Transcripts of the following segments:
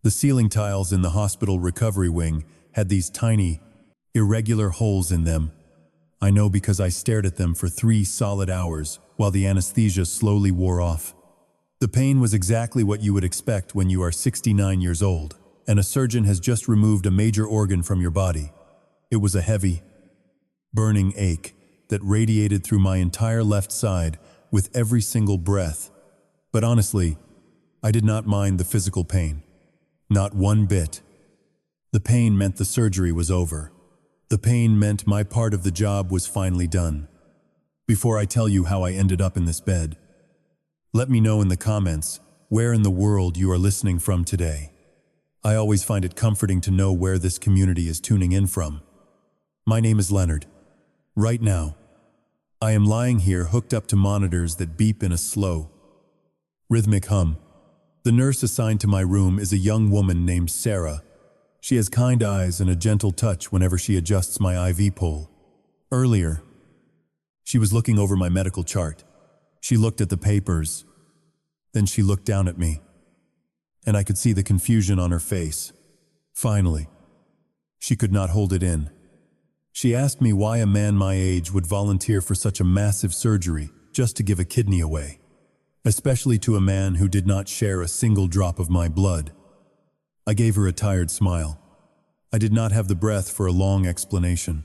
The ceiling tiles in the hospital recovery wing had these tiny, irregular holes in them. I know because I stared at them for 3 solid hours while the anesthesia slowly wore off. The pain was exactly what you would expect when you are 69 years old, and a surgeon has just removed a major organ from your body. It was a heavy, burning ache that radiated through my entire left side with every single breath. But honestly, I did not mind the physical pain. Not one bit. The pain meant the surgery was over. The pain meant my part of the job was finally done. Before I tell you how I ended up in this bed, let me know in the comments where in the world you are listening from today. I always find it comforting to know where this community is tuning in from. My name is Leonard. Right now, I am lying here hooked up to monitors that beep in a slow, rhythmic hum. The nurse assigned to my room is a young woman named Sarah. She has kind eyes and a gentle touch whenever she adjusts my IV pole. Earlier, she was looking over my medical chart. She looked at the papers. Then she looked down at me, and I could see the confusion on her face. Finally, she could not hold it in. She asked me why a man my age would volunteer for such a massive surgery just to give a kidney away, especially to a man who did not share a single drop of my blood. I gave her a tired smile. I did not have the breath for a long explanation.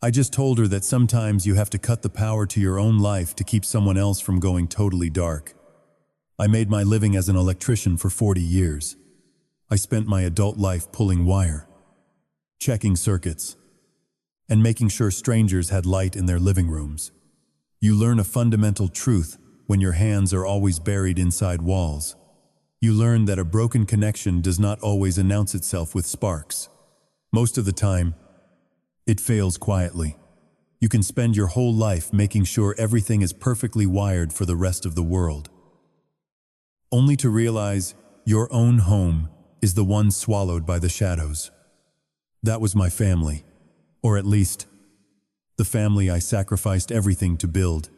I just told her that sometimes you have to cut the power to your own life to keep someone else from going totally dark. I made my living as an electrician for 40 years. I spent my adult life pulling wire, checking circuits, and making sure strangers had light in their living rooms. You learn a fundamental truth when your hands are always buried inside walls. You learn that a broken connection does not always announce itself with sparks. Most of the time, it fails quietly. You can spend your whole life making sure everything is perfectly wired for the rest of the world, only to realize your own home is the one swallowed by the shadows. That was my family, or at least, the family I sacrificed everything to build.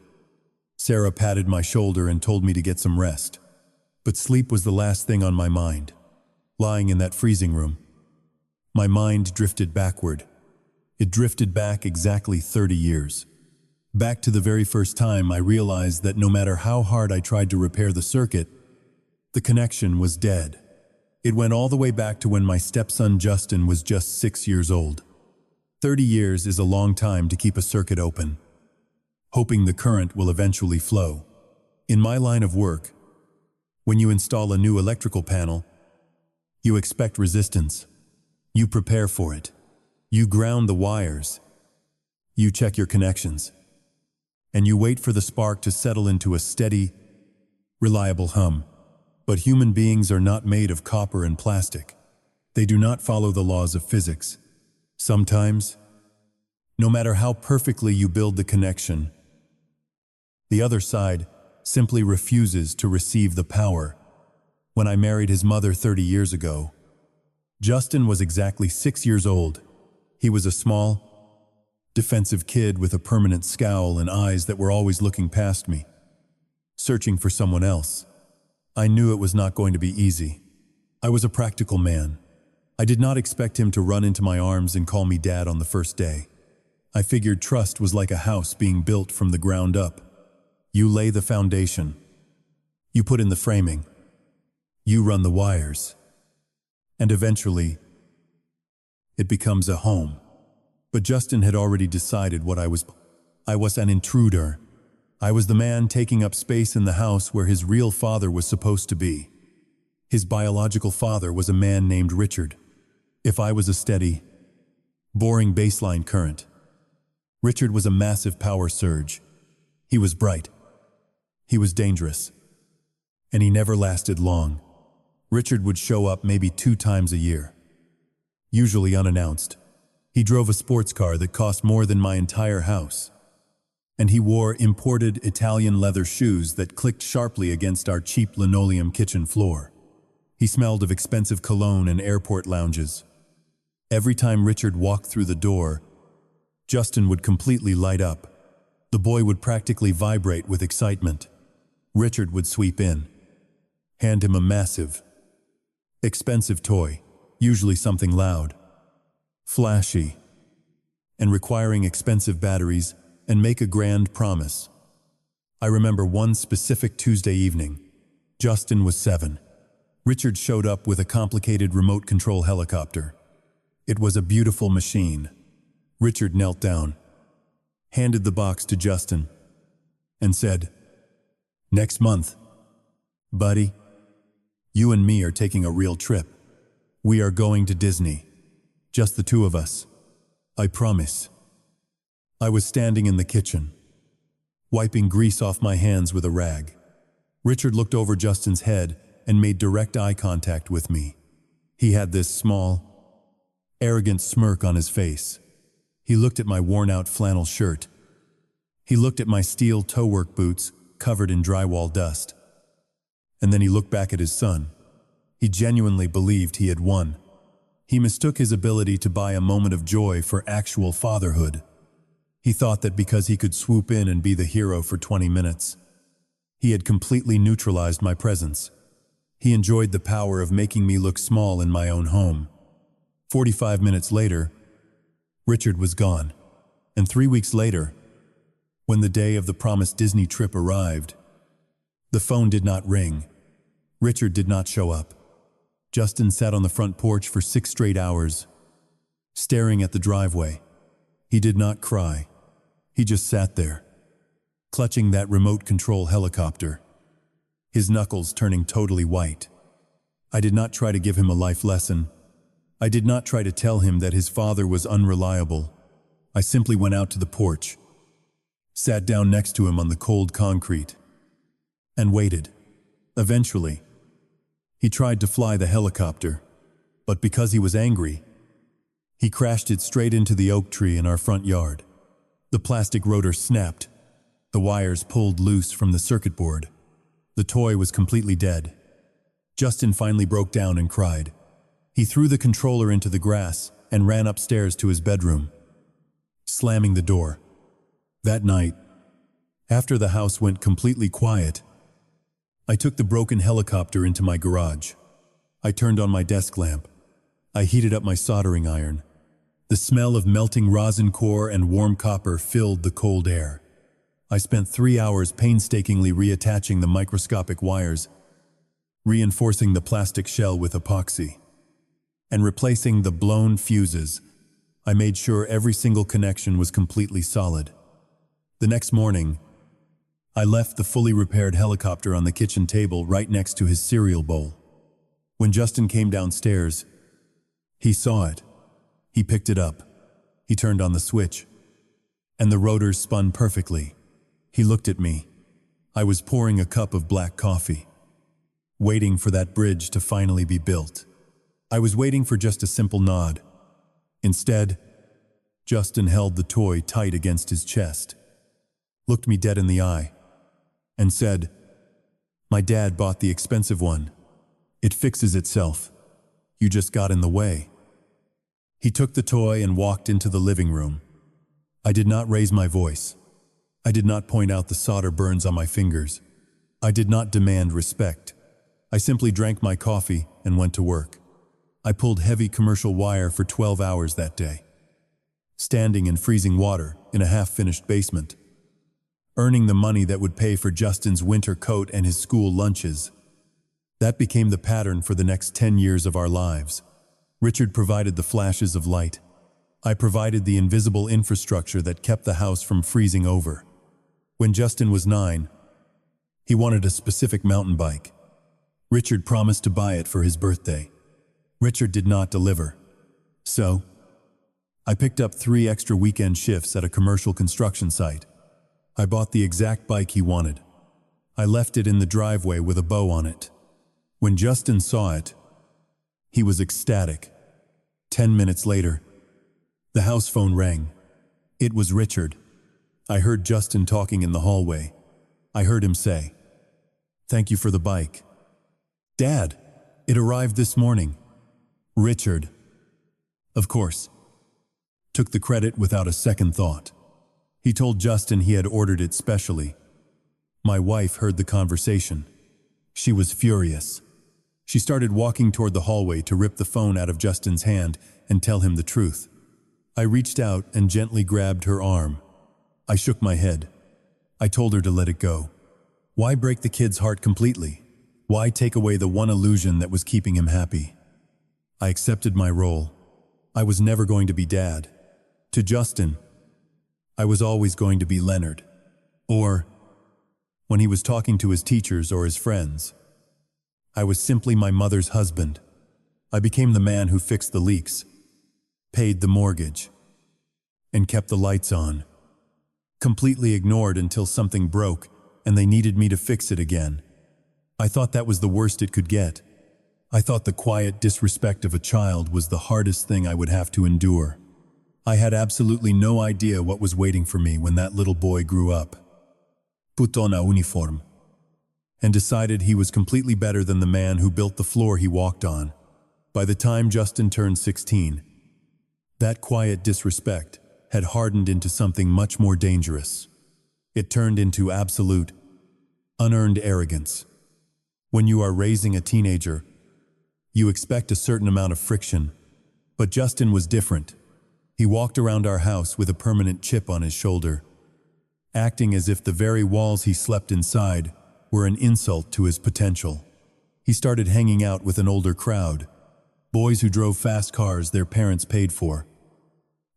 Sarah patted my shoulder and told me to get some rest. But sleep was the last thing on my mind. Lying in that freezing room, my mind drifted backward. It drifted back exactly 30 years. Back to the very first time I realized that no matter how hard I tried to repair the circuit, the connection was dead. It went all the way back to when my stepson Justin was just 6 years old. 30 years is a long time to keep a circuit open, hoping the current will eventually flow. In my line of work, when you install a new electrical panel, you expect resistance. You prepare for it. You ground the wires. You check your connections. And you wait for the spark to settle into a steady, reliable hum. But human beings are not made of copper and plastic. They do not follow the laws of physics. Sometimes, no matter how perfectly you build the connection, the other side simply refuses to receive the power. When I married his mother 30 years ago, Justin was exactly 6 years old. He was a small, defensive kid with a permanent scowl and eyes that were always looking past me, searching for someone else. I knew it was not going to be easy. I was a practical man. I did not expect him to run into my arms and call me dad on the first day. I figured trust was like a house being built from the ground up. You lay the foundation. You put in the framing. You run the wires. And eventually, it becomes a home. But Justin had already decided what I was. I was an intruder. I was the man taking up space in the house where his real father was supposed to be. His biological father was a man named Richard. If I was a steady, boring baseline current, Richard was a massive power surge. He was bright. He was dangerous. And he never lasted long. Richard would show up maybe 2 times a year, usually unannounced. He drove a sports car that cost more than my entire house. And he wore imported Italian leather shoes that clicked sharply against our cheap linoleum kitchen floor. He smelled of expensive cologne and airport lounges. Every time Richard walked through the door, Justin would completely light up. The boy would practically vibrate with excitement. Richard would sweep in, hand him a massive, Expensive toy, usually something loud, flashy, and requiring expensive batteries, and make a grand promise. I remember one specific Tuesday evening. Justin was 7. Richard showed up with a complicated remote control helicopter. It was a beautiful machine. Richard knelt down, handed the box to Justin, and said, "Next month, buddy, you and me are taking a real trip. We are going to Disney. Just the two of us. I promise." I was standing in the kitchen, wiping grease off my hands with a rag. Richard looked over Justin's head and made direct eye contact with me. He had this small, arrogant smirk on his face. He looked at my worn-out flannel shirt. He looked at my steel toe-work boots covered in drywall dust. And then he looked back at his son. He genuinely believed he had won. He mistook his ability to buy a moment of joy for actual fatherhood. He thought that because he could swoop in and be the hero for 20 minutes, he had completely neutralized my presence. He enjoyed the power of making me look small in my own home. 45 minutes later, Richard was gone. And 3 weeks later, when the day of the promised Disney trip arrived, the phone did not ring. Richard did not show up. Justin sat on the front porch for 6 straight hours, staring at the driveway. He did not cry. He just sat there, clutching that remote control helicopter, his knuckles turning totally white. I did not try to give him a life lesson. I did not try to tell him that his father was unreliable. I simply went out to the porch, sat down next to him on the cold concrete, and waited. Eventually, he tried to fly the helicopter, but because he was angry, he crashed it straight into the oak tree in our front yard. The plastic rotor snapped. The wires pulled loose from the circuit board. The toy was completely dead. Justin finally broke down and cried. He threw the controller into the grass and ran upstairs to his bedroom, slamming the door. That night, after the house went completely quiet, I took the broken helicopter into my garage. I turned on my desk lamp. I heated up my soldering iron. The smell of melting rosin core and warm copper filled the cold air. I spent 3 hours painstakingly reattaching the microscopic wires, reinforcing the plastic shell with epoxy, and replacing the blown fuses. I made sure every single connection was completely solid. The next morning, I left the fully repaired helicopter on the kitchen table right next to his cereal bowl. When Justin came downstairs, he saw it. He picked it up. He turned on the switch, and the rotors spun perfectly. He looked at me. I was pouring a cup of black coffee, waiting for that bridge to finally be built. I was waiting for just a simple nod. Instead, Justin held the toy tight against his chest, looked me dead in the eye, and said, "My dad bought the expensive one. It fixes itself. You just got in the way." He took the toy and walked into the living room. I did not raise my voice. I did not point out the solder burns on my fingers. I did not demand respect. I simply drank my coffee and went to work. I pulled heavy commercial wire for 12 hours that day, standing in freezing water in a half-finished basement, earning the money that would pay for Justin's winter coat and his school lunches. That became the pattern for the next 10 years of our lives. Richard provided the flashes of light. I provided the invisible infrastructure that kept the house from freezing over. When Justin was 9, he wanted a specific mountain bike. Richard promised to buy it for his birthday. Richard did not deliver. So, I picked up 3 extra weekend shifts at a commercial construction site. I bought the exact bike he wanted. I left it in the driveway with a bow on it. When Justin saw it, he was ecstatic. 10 minutes later, the house phone rang. It was Richard. I heard Justin talking in the hallway. I heard him say, "Thank you for the bike." "Dad, it arrived this morning." Richard, of course, took the credit without a second thought. He told Justin he had ordered it specially. My wife heard the conversation. She was furious. She started walking toward the hallway to rip the phone out of Justin's hand and tell him the truth. I reached out and gently grabbed her arm. I shook my head. I told her to let it go. Why break the kid's heart completely? Why take away the one illusion that was keeping him happy? I accepted my role. I was never going to be Dad. To Justin, I was always going to be Leonard. Or, when he was talking to his teachers or his friends, I was simply my mother's husband. I became the man who fixed the leaks, paid the mortgage, and kept the lights on. Completely ignored until something broke and they needed me to fix it again. I thought that was the worst it could get. I thought the quiet disrespect of a child was the hardest thing I would have to endure. I had absolutely no idea what was waiting for me when that little boy grew up, put on a uniform, and decided he was completely better than the man who built the floor he walked on. By the time Justin turned 16, that quiet disrespect had hardened into something much more dangerous. It turned into absolute, unearned arrogance. When you are raising a teenager, you expect a certain amount of friction, but Justin was different. He walked around our house with a permanent chip on his shoulder, acting as if the very walls he slept inside were an insult to his potential. He started hanging out with an older crowd, boys who drove fast cars their parents paid for,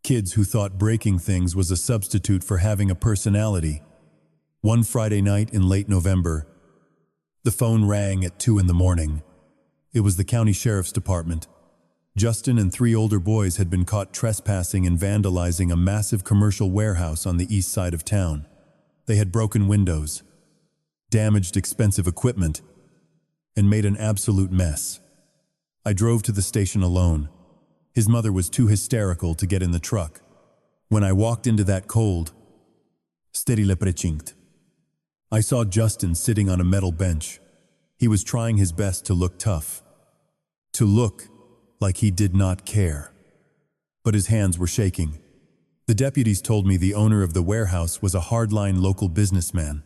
kids who thought breaking things was a substitute for having a personality. One Friday night in late November, the phone rang at 2 in the morning. It was the county sheriff's department. Justin and 3 older boys had been caught trespassing and vandalizing a massive commercial warehouse on the east side of town. They had broken windows, damaged expensive equipment, and made an absolute mess. I drove to the station alone. His mother was too hysterical to get in the truck. When I walked into that cold, sterile precinct, I saw Justin sitting on a metal bench. He was trying his best to look tough, to look like he did not care. But his hands were shaking. The deputies told me the owner of the warehouse was a hardline local businessman.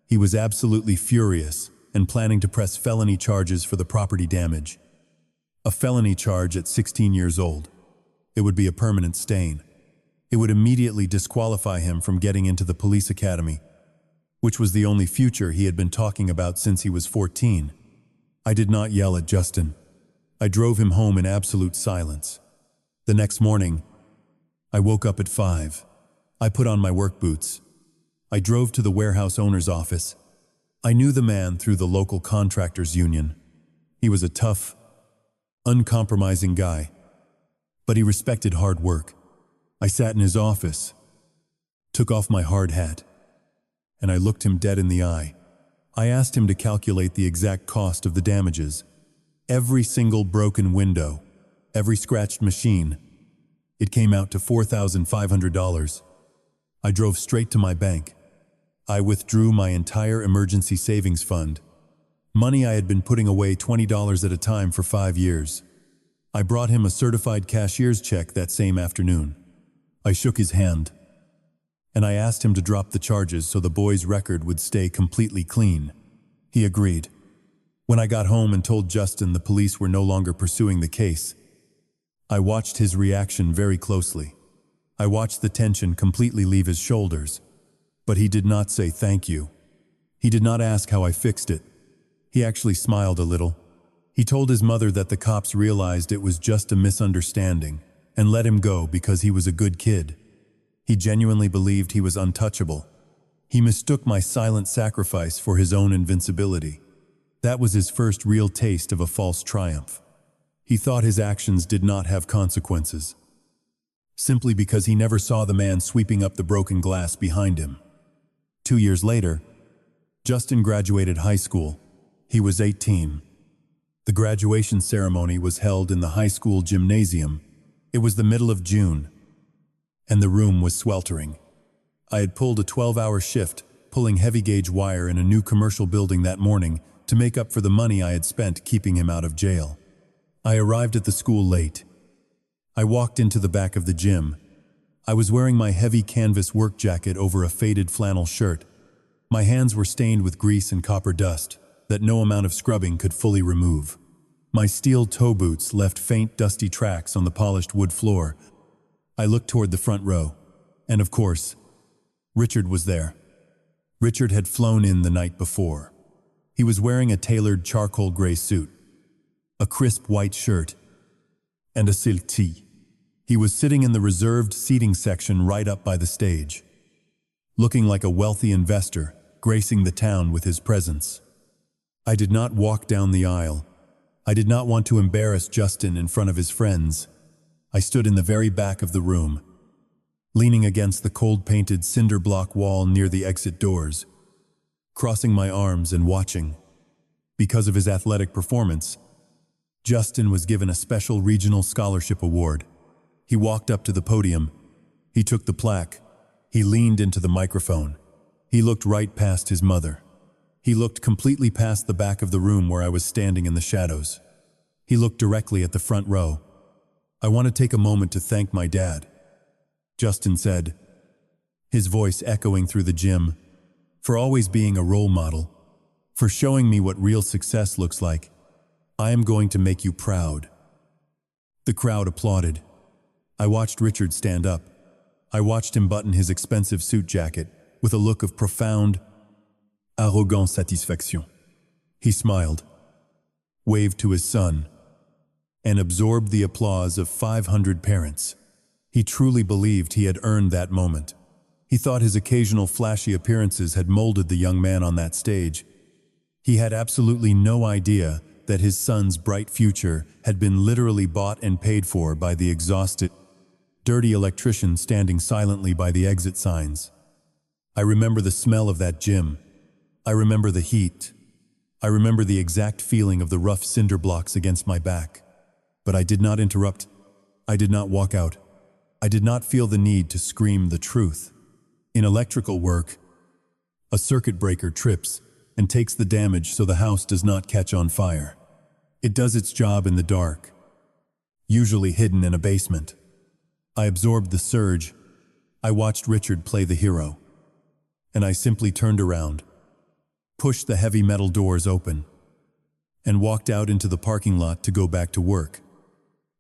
He was absolutely furious and planning to press felony charges for the property damage. A felony charge at 16 years old. It would be a permanent stain. It would immediately disqualify him from getting into the police academy, which was the only future he had been talking about since he was 14. I did not yell at Justin. I drove him home in absolute silence. The next morning, I woke up at 5. I put on my work boots. I drove to the warehouse owner's office. I knew the man through the local contractors union. He was a tough, uncompromising guy, but he respected hard work. I sat in his office, took off my hard hat, and I looked him dead in the eye. I asked him to calculate the exact cost of the damages. Every single broken window, every scratched machine. It came out to $4,500. I drove straight to my bank. I withdrew my entire emergency savings fund, money I had been putting away $20 at a time for 5 years. I brought him a certified cashier's check that same afternoon. I shook his hand, and I asked him to drop the charges so the boy's record would stay completely clean. He agreed. When I got home and told Justin the police were no longer pursuing the case, I watched his reaction very closely. I watched the tension completely leave his shoulders, but he did not say thank you. He did not ask how I fixed it. He actually smiled a little. He told his mother that the cops realized it was just a misunderstanding and let him go because he was a good kid. He genuinely believed he was untouchable. He mistook my silent sacrifice for his own invincibility. That was his first real taste of a false triumph. He thought his actions did not have consequences, simply because he never saw the man sweeping up the broken glass behind him. 2 years later, Justin graduated high school. He was 18. The graduation ceremony was held in the high school gymnasium. It was the middle of June, and the room was sweltering. I had pulled a 12-hour shift, pulling heavy-gauge wire in a new commercial building that morning to make up for the money I had spent keeping him out of jail. I arrived at the school late. I walked into the back of the gym. I was wearing my heavy canvas work jacket over a faded flannel shirt. My hands were stained with grease and copper dust that no amount of scrubbing could fully remove. My steel toe boots left faint dusty tracks on the polished wood floor. I looked toward the front row, and of course, Richard was there. Richard had flown in the night before. He was wearing a tailored charcoal gray suit, a crisp white shirt, and a silk tee. He was sitting in the reserved seating section right up by the stage, looking like a wealthy investor, gracing the town with his presence. I did not walk down the aisle. I did not want to embarrass Justin in front of his friends. I stood in the very back of the room, leaning against the cold-painted cinder block wall near the exit doors, crossing my arms and watching. Because of his athletic performance, Justin was given a special regional scholarship award. He walked up to the podium. He took the plaque. He leaned into the microphone. He looked right past his mother. He looked completely past the back of the room where I was standing in the shadows. He looked directly at the front row. "I want to take a moment to thank my dad," Justin said, his voice echoing through the gym, "for always being a role model, for showing me what real success looks like. I am going to make you proud." The crowd applauded. I watched Richard stand up. I watched him button his expensive suit jacket with a look of profound, arrogant satisfaction. He smiled, waved to his son, and absorbed the applause of 500 parents. He truly believed he had earned that moment. He thought his occasional flashy appearances had molded the young man on that stage. He had absolutely no idea that his son's bright future had been literally bought and paid for by the exhausted, dirty electrician standing silently by the exit signs. I remember the smell of that gym. I remember the heat. I remember the exact feeling of the rough cinder blocks against my back. But I did not interrupt. I did not walk out. I did not feel the need to scream the truth. In electrical work, a circuit breaker trips and takes the damage so the house does not catch on fire. It does its job in the dark, usually hidden in a basement. I absorbed the surge. I watched Richard play the hero. And I simply turned around, pushed the heavy metal doors open, and walked out into the parking lot to go back to work.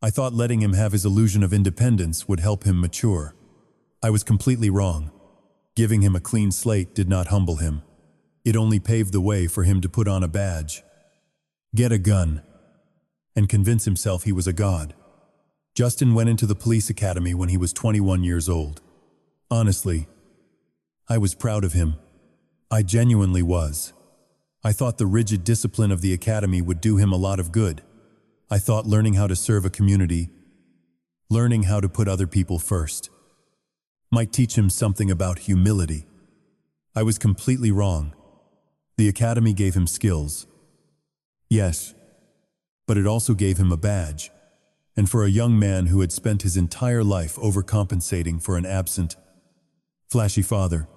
I thought letting him have his illusion of independence would help him mature. I was completely wrong. Giving him a clean slate did not humble him. It only paved the way for him to put on a badge, get a gun, and convince himself he was a god. Justin went into the police academy when he was 21 years old. Honestly, I was proud of him. I genuinely was. I thought the rigid discipline of the academy would do him a lot of good. I thought learning how to serve a community, learning how to put other people first, might teach him something about humility. I was completely wrong. The academy gave him skills. Yes, but it also gave him a badge. And for a young man who had spent his entire life overcompensating for an absent, flashy father,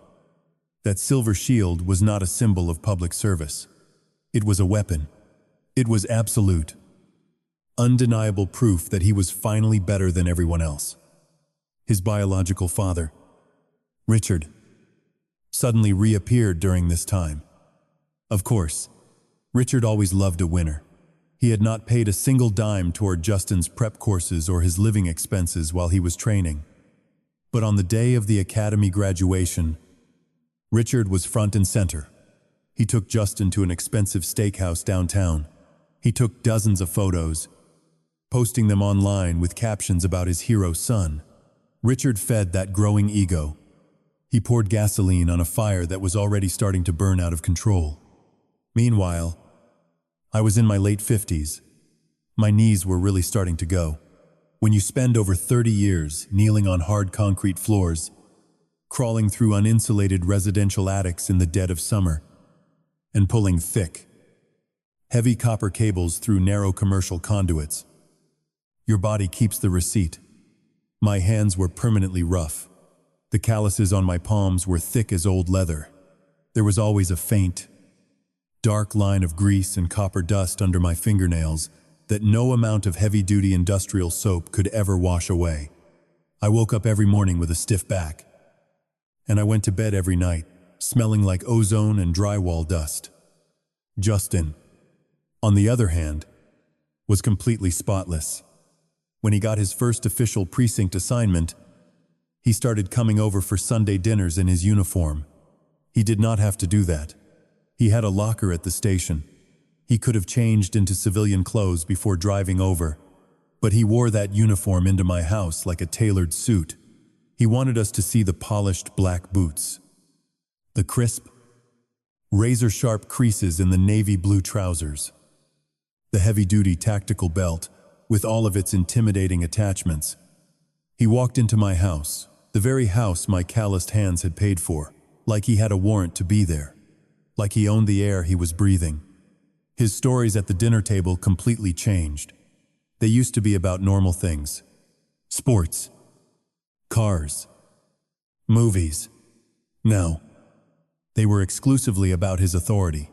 that silver shield was not a symbol of public service. It was a weapon. It was absolute, undeniable proof that he was finally better than everyone else. His biological father, Richard, suddenly reappeared during this time. Of course, Richard always loved a winner. He had not paid a single dime toward Justin's prep courses or his living expenses while he was training. But on the day of the academy graduation, Richard was front and center. He took Justin to an expensive steakhouse downtown. He took dozens of photos, posting them online with captions about his hero son. Richard fed that growing ego. He poured gasoline on a fire that was already starting to burn out of control. Meanwhile, I was in my late 50s. My knees were really starting to go. When you spend over 30 years kneeling on hard concrete floors, crawling through uninsulated residential attics in the dead of summer, and pulling thick, heavy copper cables through narrow commercial conduits, your body keeps the receipt. My hands were permanently rough. The calluses on my palms were thick as old leather. There was always a faint, dark line of grease and copper dust under my fingernails that no amount of heavy-duty industrial soap could ever wash away. I woke up every morning with a stiff back, and I went to bed every night, smelling like ozone and drywall dust. Justin, on the other hand, was completely spotless. When he got his first official precinct assignment, he started coming over for Sunday dinners in his uniform. He did not have to do that. He had a locker at the station. He could have changed into civilian clothes before driving over, but he wore that uniform into my house like a tailored suit. He wanted us to see the polished black boots, the crisp, razor-sharp creases in the navy blue trousers, the heavy-duty tactical belt with all of its intimidating attachments. He walked into my house, the very house my calloused hands had paid for, like he had a warrant to be there, like he owned the air he was breathing. His stories at the dinner table completely changed. They used to be about normal things. Sports. Cars. Movies. No. They were exclusively about his authority.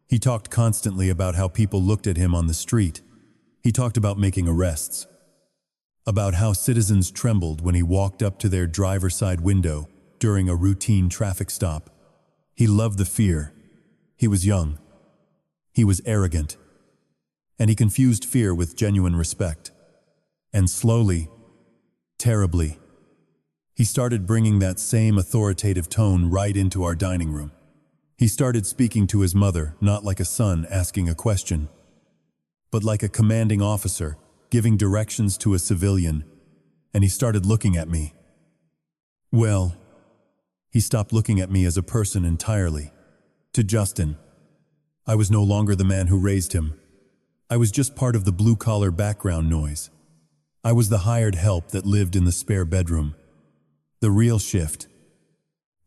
He talked constantly about how people looked at him on the street. He talked about making arrests. About how citizens trembled when he walked up to their driver's side window during a routine traffic stop. He loved the fear. He was young. He was arrogant. And he confused fear with genuine respect. And slowly, terribly, he started bringing that same authoritative tone right into our dining room. He started speaking to his mother, not like a son asking a question, but like a commanding officer giving directions to a civilian, and he started looking at me. Well, he stopped looking at me as a person entirely. To Justin, I was no longer the man who raised him. I was just part of the blue-collar background noise. I was the hired help that lived in the spare bedroom. The real shift,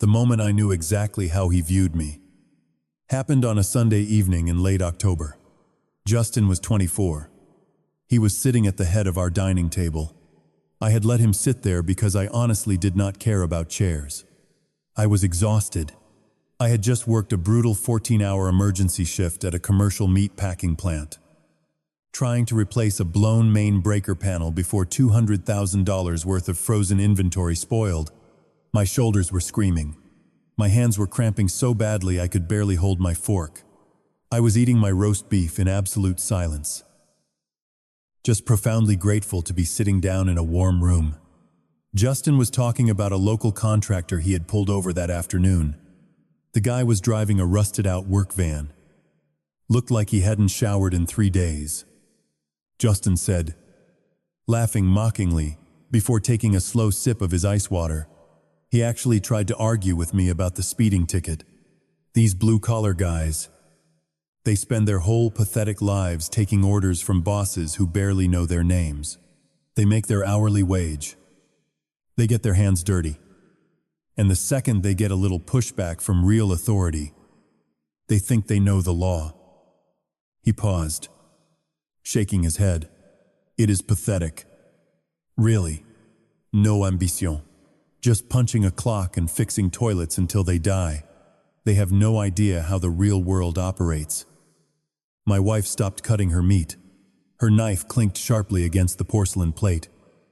the moment I knew exactly how he viewed me, happened on a Sunday evening in late October. Justin was 24. He was sitting at the head of our dining table. I had let him sit there because I honestly did not care about chairs. I was exhausted. I had just worked a brutal 14-hour emergency shift at a commercial meat packing plant, trying to replace a blown main breaker panel before $200,000 worth of frozen inventory spoiled. My shoulders were screaming. My hands were cramping so badly I could barely hold my fork. I was eating my roast beef in absolute silence, just profoundly grateful to be sitting down in a warm room. Justin was talking about a local contractor he had pulled over that afternoon. The guy was driving a rusted-out work van. Looked like he hadn't showered in 3 days. Justin said, laughing mockingly, before taking a slow sip of his ice water. He actually tried to argue with me about the speeding ticket. These blue-collar guys, they spend their whole pathetic lives taking orders from bosses who barely know their names. They make their hourly wage. They get their hands dirty. And the second they get a little pushback from real authority, they think they know the law. He paused, shaking his head. It is pathetic. Really. No ambition. Just punching a clock and fixing toilets until they die. They have no idea how the real world operates. My wife stopped cutting her meat. Her knife clinked sharply against the porcelain plate.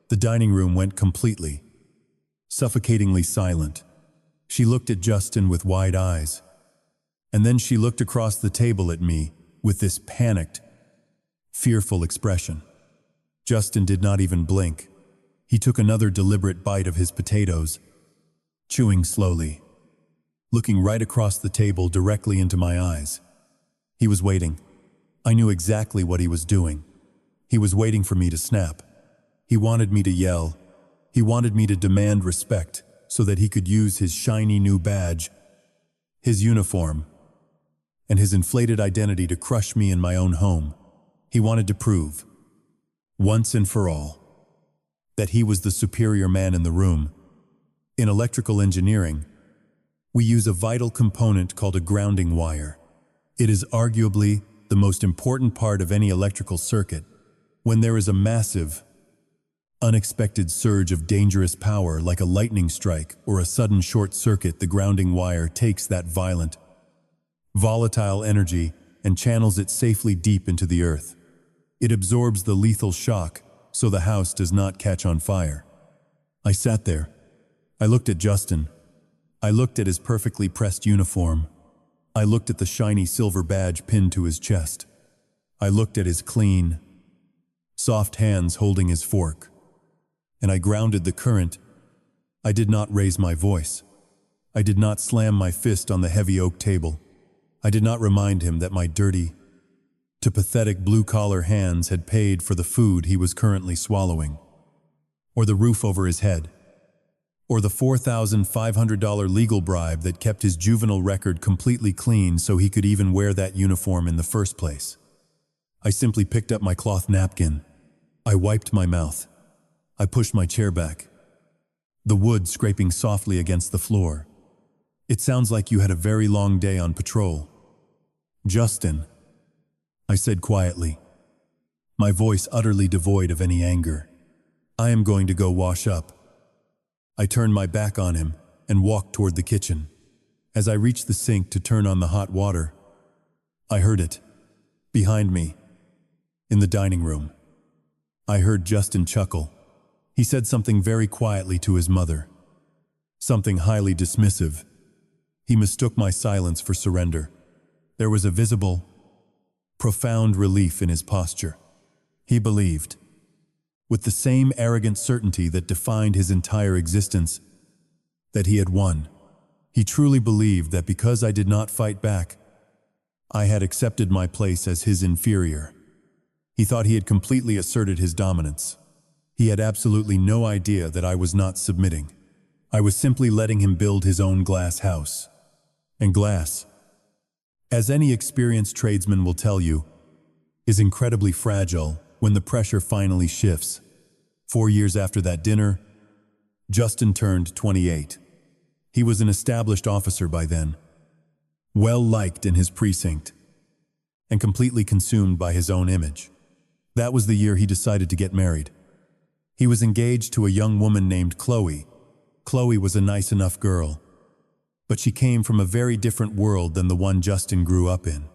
The dining room went completely, suffocatingly silent. She looked at Justin with wide eyes. And then she looked across the table at me with this panicked, fearful expression. Justin did not even blink. He took another deliberate bite of his potatoes, chewing slowly, looking right across the table directly into my eyes. He was waiting. I knew exactly what he was doing. He was waiting for me to snap. He wanted me to yell. He wanted me to demand respect so that he could use his shiny new badge, his uniform, and his inflated identity to crush me in my own home. He wanted to prove, once and for all, that he was the superior man in the room. In electrical engineering, we use a vital component called a grounding wire. It is arguably the most important part of any electrical circuit. When there is a massive, unexpected surge of dangerous power like a lightning strike or a sudden short circuit, the grounding wire takes that violent, volatile energy and channels it safely deep into the earth. It absorbs the lethal shock so the house does not catch on fire. I sat there. I looked at Justin. I looked at his perfectly pressed uniform. I looked at the shiny silver badge pinned to his chest. I looked at his clean, soft hands holding his fork. And I grounded the current. I did not raise my voice. I did not slam my fist on the heavy oak table. I did not remind him that my dirty, to pathetic blue-collar hands had paid for the food he was currently swallowing, or the roof over his head, or the $4,500 legal bribe that kept his juvenile record completely clean so he could even wear that uniform in the first place. I simply picked up my cloth napkin. I wiped my mouth. I pushed my chair back, the wood scraping softly against the floor. It sounds like you had a very long day on patrol. Justin, I said quietly, my voice utterly devoid of any anger. I am going to go wash up. I turned my back on him and walked toward the kitchen. As I reached the sink to turn on the hot water, I heard it, behind me, in the dining room. I heard Justin chuckle. He said something very quietly to his mother, something highly dismissive. He mistook my silence for surrender. There was a visible, profound relief in his posture. He believed, with the same arrogant certainty that defined his entire existence, that he had won. He truly believed that because I did not fight back, I had accepted my place as his inferior. He thought he had completely asserted his dominance. He had absolutely no idea that I was not submitting. I was simply letting him build his own glass house. And glass, as any experienced tradesman will tell you, is incredibly fragile when the pressure finally shifts. 4 years after that dinner, Justin turned 28. He was an established officer by then, well-liked in his precinct, and completely consumed by his own image. That was the year he decided to get married. He was engaged to a young woman named Chloe. Chloe was a nice enough girl, but she came from a very different world than the one Justin grew up in.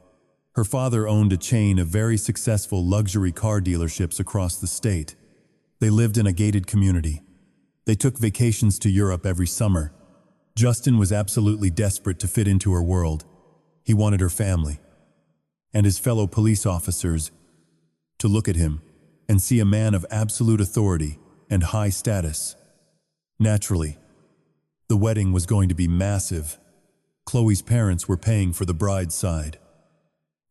Her father owned a chain of very successful luxury car dealerships across the state. They lived in a gated community. They took vacations to Europe every summer. Justin was absolutely desperate to fit into her world. He wanted her family and his fellow police officers to look at him and see a man of absolute authority and high status. Naturally, the wedding was going to be massive. Chloe's parents were paying for the bride's side,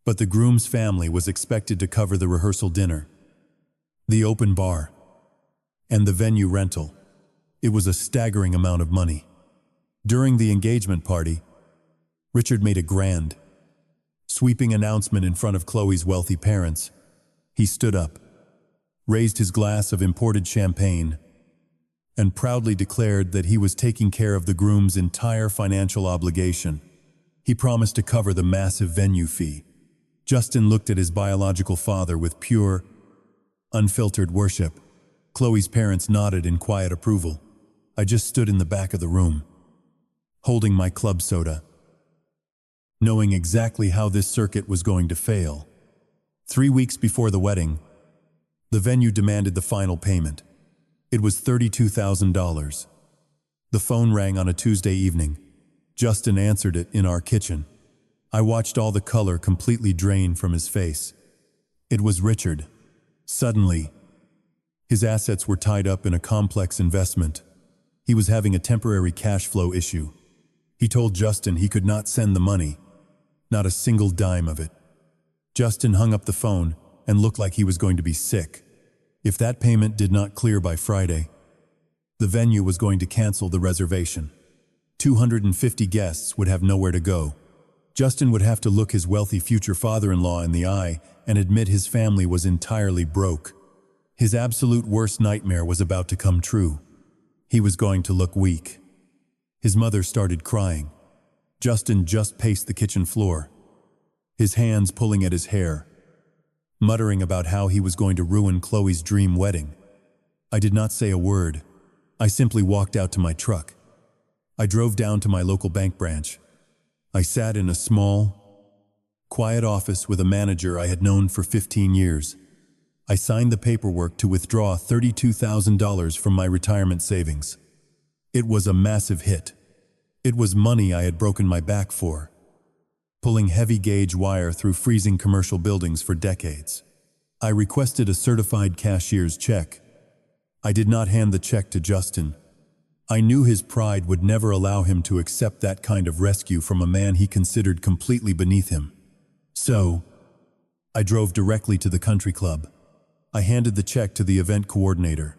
but the groom's family was expected to cover the rehearsal dinner, the open bar, and the venue rental. It was a staggering amount of money. During the engagement party, Richard made a grand, sweeping announcement in front of Chloe's wealthy parents. He stood up, raised his glass of imported champagne, and proudly declared that he was taking care of the groom's entire financial obligation. He promised to cover the massive venue fee. Justin looked at his biological father with pure, unfiltered worship. Chloe's parents nodded in quiet approval. I just stood in the back of the room, holding my club soda, knowing exactly how this circuit was going to fail. 3 weeks before the wedding, the venue demanded the final payment. It was $32,000. The phone rang on a Tuesday evening. Justin answered it in our kitchen. I watched all the color completely drain from his face. It was Richard. Suddenly, his assets were tied up in a complex investment. He was having a temporary cash flow issue. He told Justin he could not send the money, not a single dime of it. Justin hung up the phone and looked like he was going to be sick. If that payment did not clear by Friday, the venue was going to cancel the reservation. 250 guests would have nowhere to go. Justin would have to look his wealthy future father-in-law in the eye and admit his family was entirely broke. His absolute worst nightmare was about to come true. He was going to look weak. His mother started crying. Justin just paced the kitchen floor, his hands pulling at his hair, muttering about how he was going to ruin Chloe's dream wedding. I did not say a word. I simply walked out to my truck. I drove down to my local bank branch. I sat in a small, quiet office with a manager I had known for 15 years. I signed the paperwork to withdraw $32,000 from my retirement savings. It was a massive hit. It was money I had broken my back for, pulling heavy gauge wire through freezing commercial buildings for decades. I requested a certified cashier's check. I did not hand the check to Justin. I knew his pride would never allow him to accept that kind of rescue from a man he considered completely beneath him. So, I drove directly to the country club. I handed the check to the event coordinator.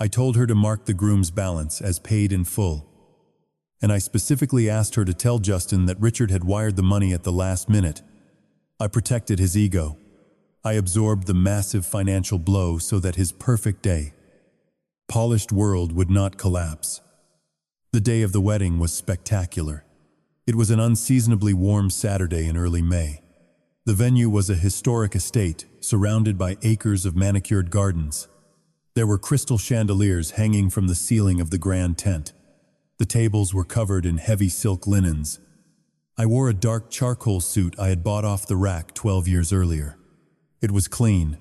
I told her to mark the groom's balance as paid in full. And I specifically asked her to tell Justin that Richard had wired the money at the last minute. I protected his ego. I absorbed the massive financial blow so that his perfect day, polished world would not collapse. The day of the wedding was spectacular. It was an unseasonably warm Saturday in early May. The venue was a historic estate surrounded by acres of manicured gardens. There were crystal chandeliers hanging from the ceiling of the grand tent. The tables were covered in heavy silk linens. I wore a dark charcoal suit I had bought off the rack 12 years earlier. It was clean.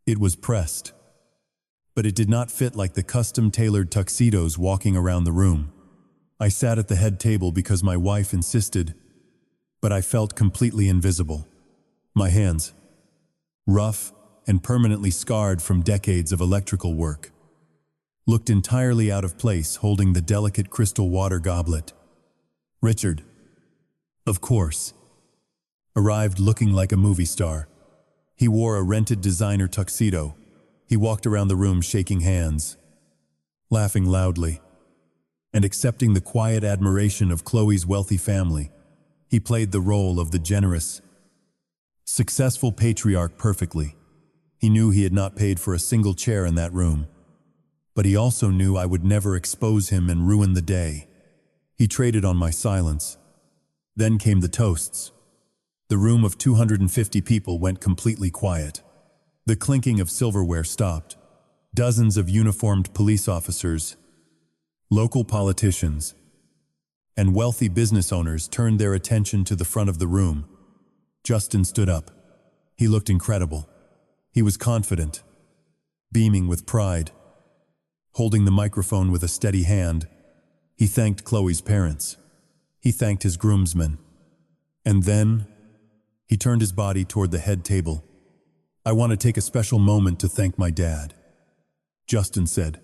It was pressed. But it did not fit like the custom-tailored tuxedos walking around the room. I sat at the head table because my wife insisted, but I felt completely invisible. My hands, rough and permanently scarred from decades of electrical work, looked entirely out of place holding the delicate crystal water goblet. Richard, of course, arrived looking like a movie star. He wore a rented designer tuxedo. He walked around the room shaking hands, laughing loudly, and accepting the quiet admiration of Chloe's wealthy family. He played the role of the generous, successful patriarch perfectly. He knew he had not paid for a single chair in that room, but he also knew I would never expose him and ruin the day. He traded on my silence. Then came the toasts. The room of 250 people went completely quiet. The clinking of silverware stopped. Dozens of uniformed police officers, local politicians, and wealthy business owners turned their attention to the front of the room. Justin stood up. He looked incredible. He was confident, beaming with pride. Holding the microphone with a steady hand, he thanked Chloe's parents. He thanked his groomsmen. And then, he turned his body toward the head table. "I want to take a special moment to thank my dad," Justin said,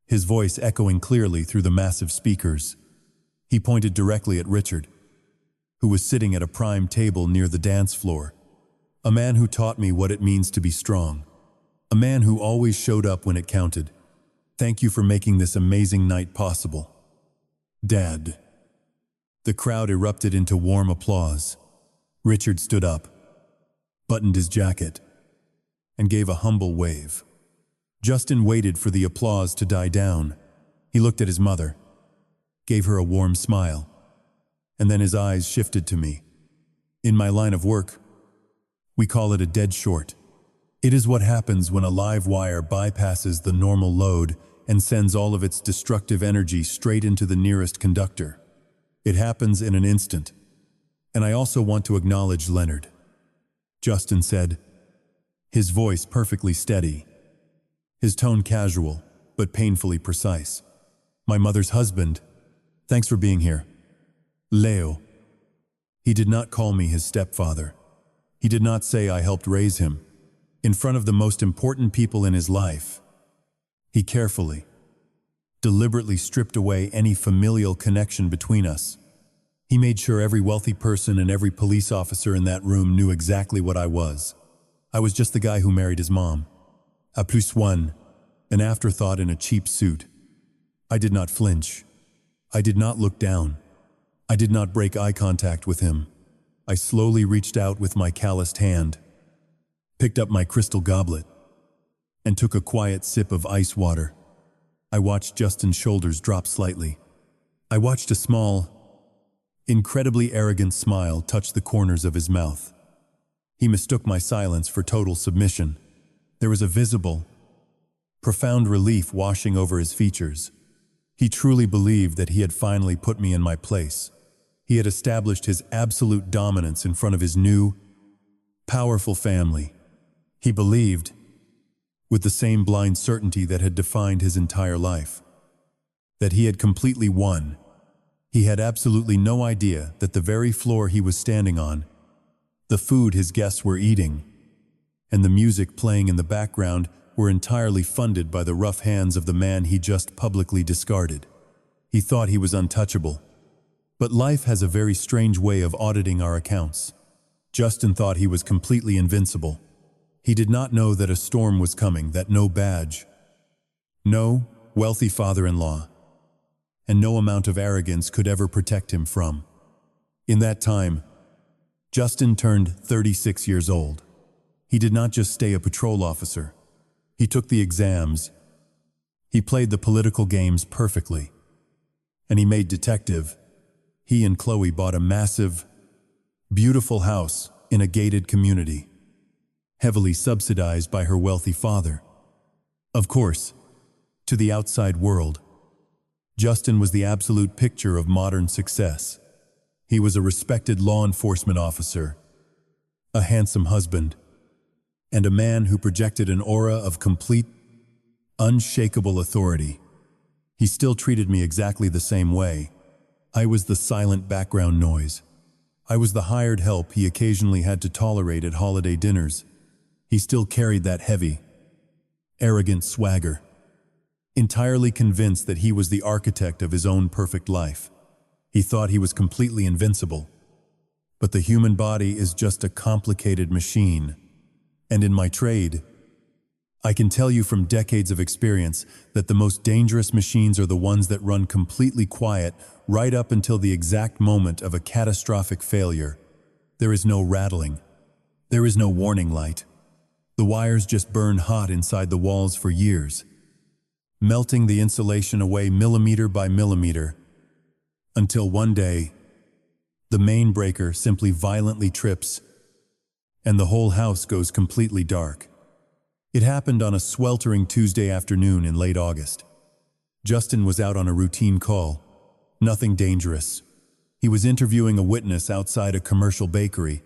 his voice echoing clearly through the massive speakers. He pointed directly at Richard, who was sitting at a prime table near the dance floor. "A man who taught me what it means to be strong. A man who always showed up when it counted. Thank you for making this amazing night possible, Dad." The crowd erupted into warm applause. Richard stood up, buttoned his jacket, and gave a humble wave. Justin waited for the applause to die down. He looked at his mother, gave her a warm smile, and then his eyes shifted to me. In my line of work, we call it a dead short. It is what happens when a live wire bypasses the normal load and sends all of its destructive energy straight into the nearest conductor. It happens in an instant. And I also want to acknowledge Leonard, Justin said, his voice perfectly steady, his tone casual, but painfully precise. "My mother's husband. Thanks for being here. Leo." He did not call me his stepfather. He did not say I helped raise him. In front of the most important people in his life, he carefully, deliberately stripped away any familial connection between us. He made sure every wealthy person and every police officer in that room knew exactly what I was. I was just the guy who married his mom. A plus one, an afterthought in a cheap suit. I did not flinch. I did not look down. I did not break eye contact with him. I slowly reached out with my calloused hand, picked up my crystal goblet, and took a quiet sip of ice water. I watched Justin's shoulders drop slightly. I watched a small, incredibly arrogant smile touched the corners of his mouth. He mistook my silence for total submission. There was a visible, profound relief washing over his features. He truly believed that he had finally put me in my place. He had established his absolute dominance in front of his new, powerful family. He believed, with the same blind certainty that had defined his entire life, that he had completely won. He had absolutely no idea that the very floor he was standing on, the food his guests were eating, and the music playing in the background were entirely funded by the rough hands of the man he just publicly discarded. He thought he was untouchable. But life has a very strange way of auditing our accounts. Justin thought he was completely invincible. He did not know that a storm was coming, that no badge, no wealthy father-in-law, and no amount of arrogance could ever protect him from. In that time, Justin turned 36 years old. He did not just stay a patrol officer. He took the exams. He played the political games perfectly. And he made detective. He and Chloe bought a massive, beautiful house in a gated community, heavily subsidized by her wealthy father. Of course, to the outside world, Justin was the absolute picture of modern success. He was a respected law enforcement officer, a handsome husband, and a man who projected an aura of complete, unshakable authority. He still treated me exactly the same way. I was the silent background noise. I was the hired help he occasionally had to tolerate at holiday dinners. He still carried that heavy, arrogant swagger, entirely convinced that he was the architect of his own perfect life. He thought he was completely invincible. But the human body is just a complicated machine. And in my trade, I can tell you from decades of experience that the most dangerous machines are the ones that run completely quiet right up until the exact moment of a catastrophic failure. There is no rattling. There is no warning light. The wires just burn hot inside the walls for years, melting the insulation away millimeter by millimeter, until one day, the main breaker simply violently trips and the whole house goes completely dark. It happened on a sweltering Tuesday afternoon in late August. Justin was out on a routine call. Nothing dangerous. He was interviewing a witness outside a commercial bakery.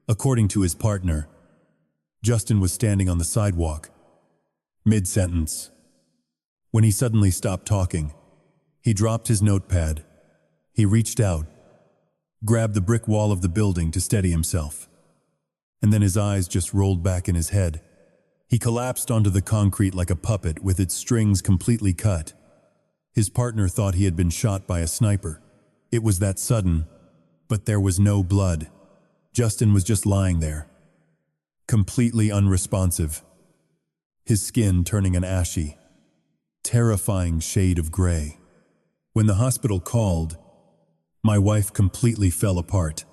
According to his partner, Justin was standing on the sidewalk, mid-sentence, when he suddenly stopped talking. He dropped his notepad. He reached out, grabbed the brick wall of the building to steady himself, and then his eyes just rolled back in his head. He collapsed onto the concrete like a puppet with its strings completely cut. His partner thought he had been shot by a sniper. It was that sudden, but there was no blood. Justin was just lying there, completely unresponsive, his skin turning an ashy, terrifying shade of gray. When the hospital called, my wife completely fell apart.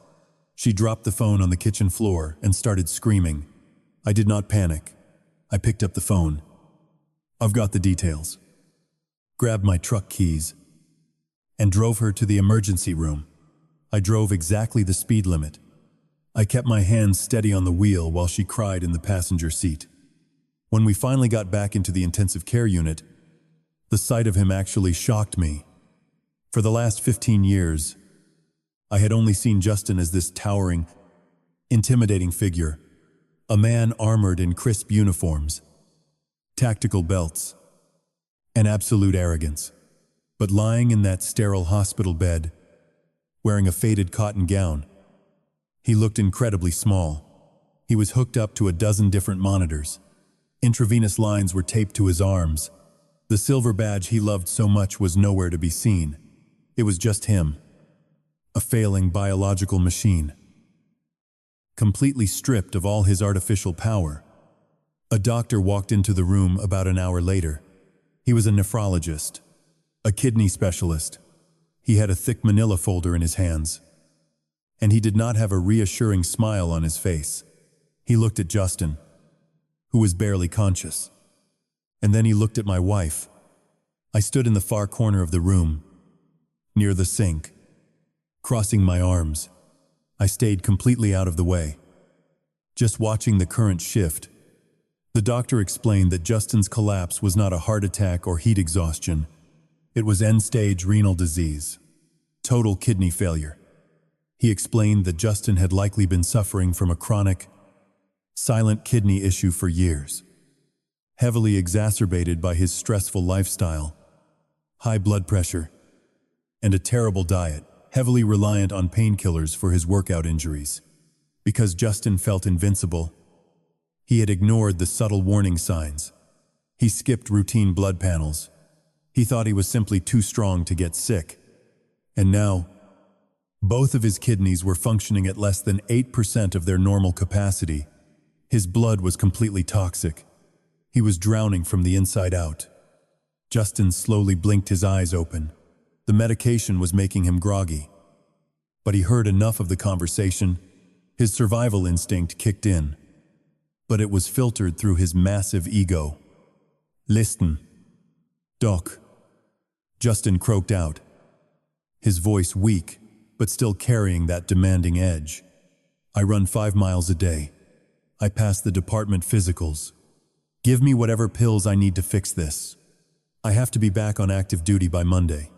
She dropped the phone on the kitchen floor and started screaming. I did not panic. I picked up the phone. I've got the details. Grabbed my truck keys and drove her to the emergency room. I drove exactly the speed limit. I kept my hands steady on the wheel while she cried in the passenger seat. When we finally got back into the intensive care unit, the sight of him actually shocked me. For the last 15 years, I had only seen Justin as this towering, intimidating figure, a man armored in crisp uniforms, tactical belts, and absolute arrogance. But lying in that sterile hospital bed, wearing a faded cotton gown, he looked incredibly small. He was hooked up to a dozen different monitors. Intravenous lines were taped to his arms. The silver badge he loved so much was nowhere to be seen. It was just him, a failing biological machine, completely stripped of all his artificial power. A doctor walked into the room about an hour later. He was a nephrologist, a kidney specialist. He had a thick manila folder in his hands, and he did not have a reassuring smile on his face. He looked at Justin, who was barely conscious, and then he looked at my wife. I stood in the far corner of the room, near the sink, crossing my arms. I stayed completely out of the way, just watching the current shift. The doctor explained that Justin's collapse was not a heart attack or heat exhaustion. It was end-stage renal disease, total kidney failure. He explained that Justin had likely been suffering from a chronic, silent kidney issue for years, heavily exacerbated by his stressful lifestyle, high blood pressure, and a terrible diet, heavily reliant on painkillers for his workout injuries. Because Justin felt invincible, He had ignored the subtle warning signs. He skipped routine blood panels. He thought he was simply too strong to get sick. And now, both of his kidneys were functioning at less than 8% of their normal capacity. His blood was completely toxic. He was drowning from the inside out. Justin slowly blinked his eyes open. The medication was making him groggy. But he heard enough of the conversation. His survival instinct kicked in. But it was filtered through his massive ego. "Listen, Doc," Justin croaked out, his voice weak, but still carrying that demanding edge. "I run 5 miles a day. I pass the department physicals. Give me whatever pills I need to fix this. I have to be back on active duty by Monday.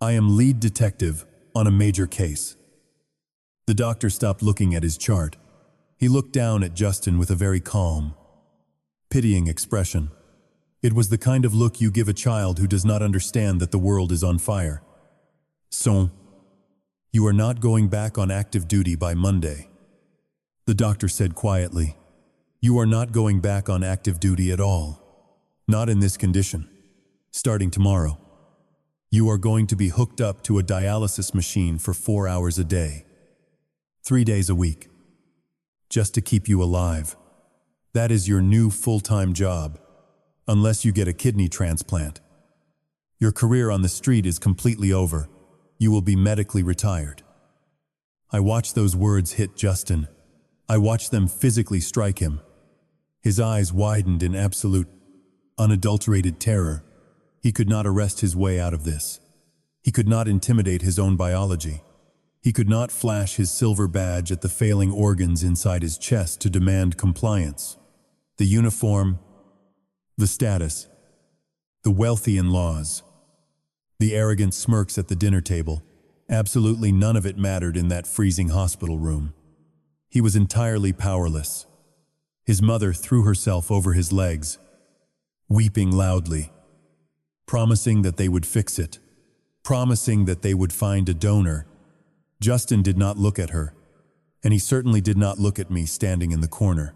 I am lead detective on a major case." The doctor stopped looking at his chart. He looked down at Justin with a very calm, pitying expression. It was the kind of look you give a child who does not understand that the world is on fire. "So, you are not going back on active duty by Monday," the doctor said quietly. "You are not going back on active duty at all. Not in this condition. Starting tomorrow, you are going to be hooked up to a dialysis machine for 4 hours a day, 3 days a week, just to keep you alive. That is your new full-time job, unless you get a kidney transplant. Your career on the street is completely over. You will be medically retired." I watched those words hit Justin. I watched them physically strike him. His eyes widened in absolute, unadulterated terror. He could not arrest his way out of this. He could not intimidate his own biology. He could not flash his silver badge at the failing organs inside his chest to demand compliance. The uniform, the status, the wealthy in-laws, the arrogant smirks at the dinner table, absolutely none of it mattered in that freezing hospital room. He was entirely powerless. His mother threw herself over his legs, weeping loudly, promising that they would fix it, promising that they would find a donor. Justin did not look at her, and he certainly did not look at me standing in the corner.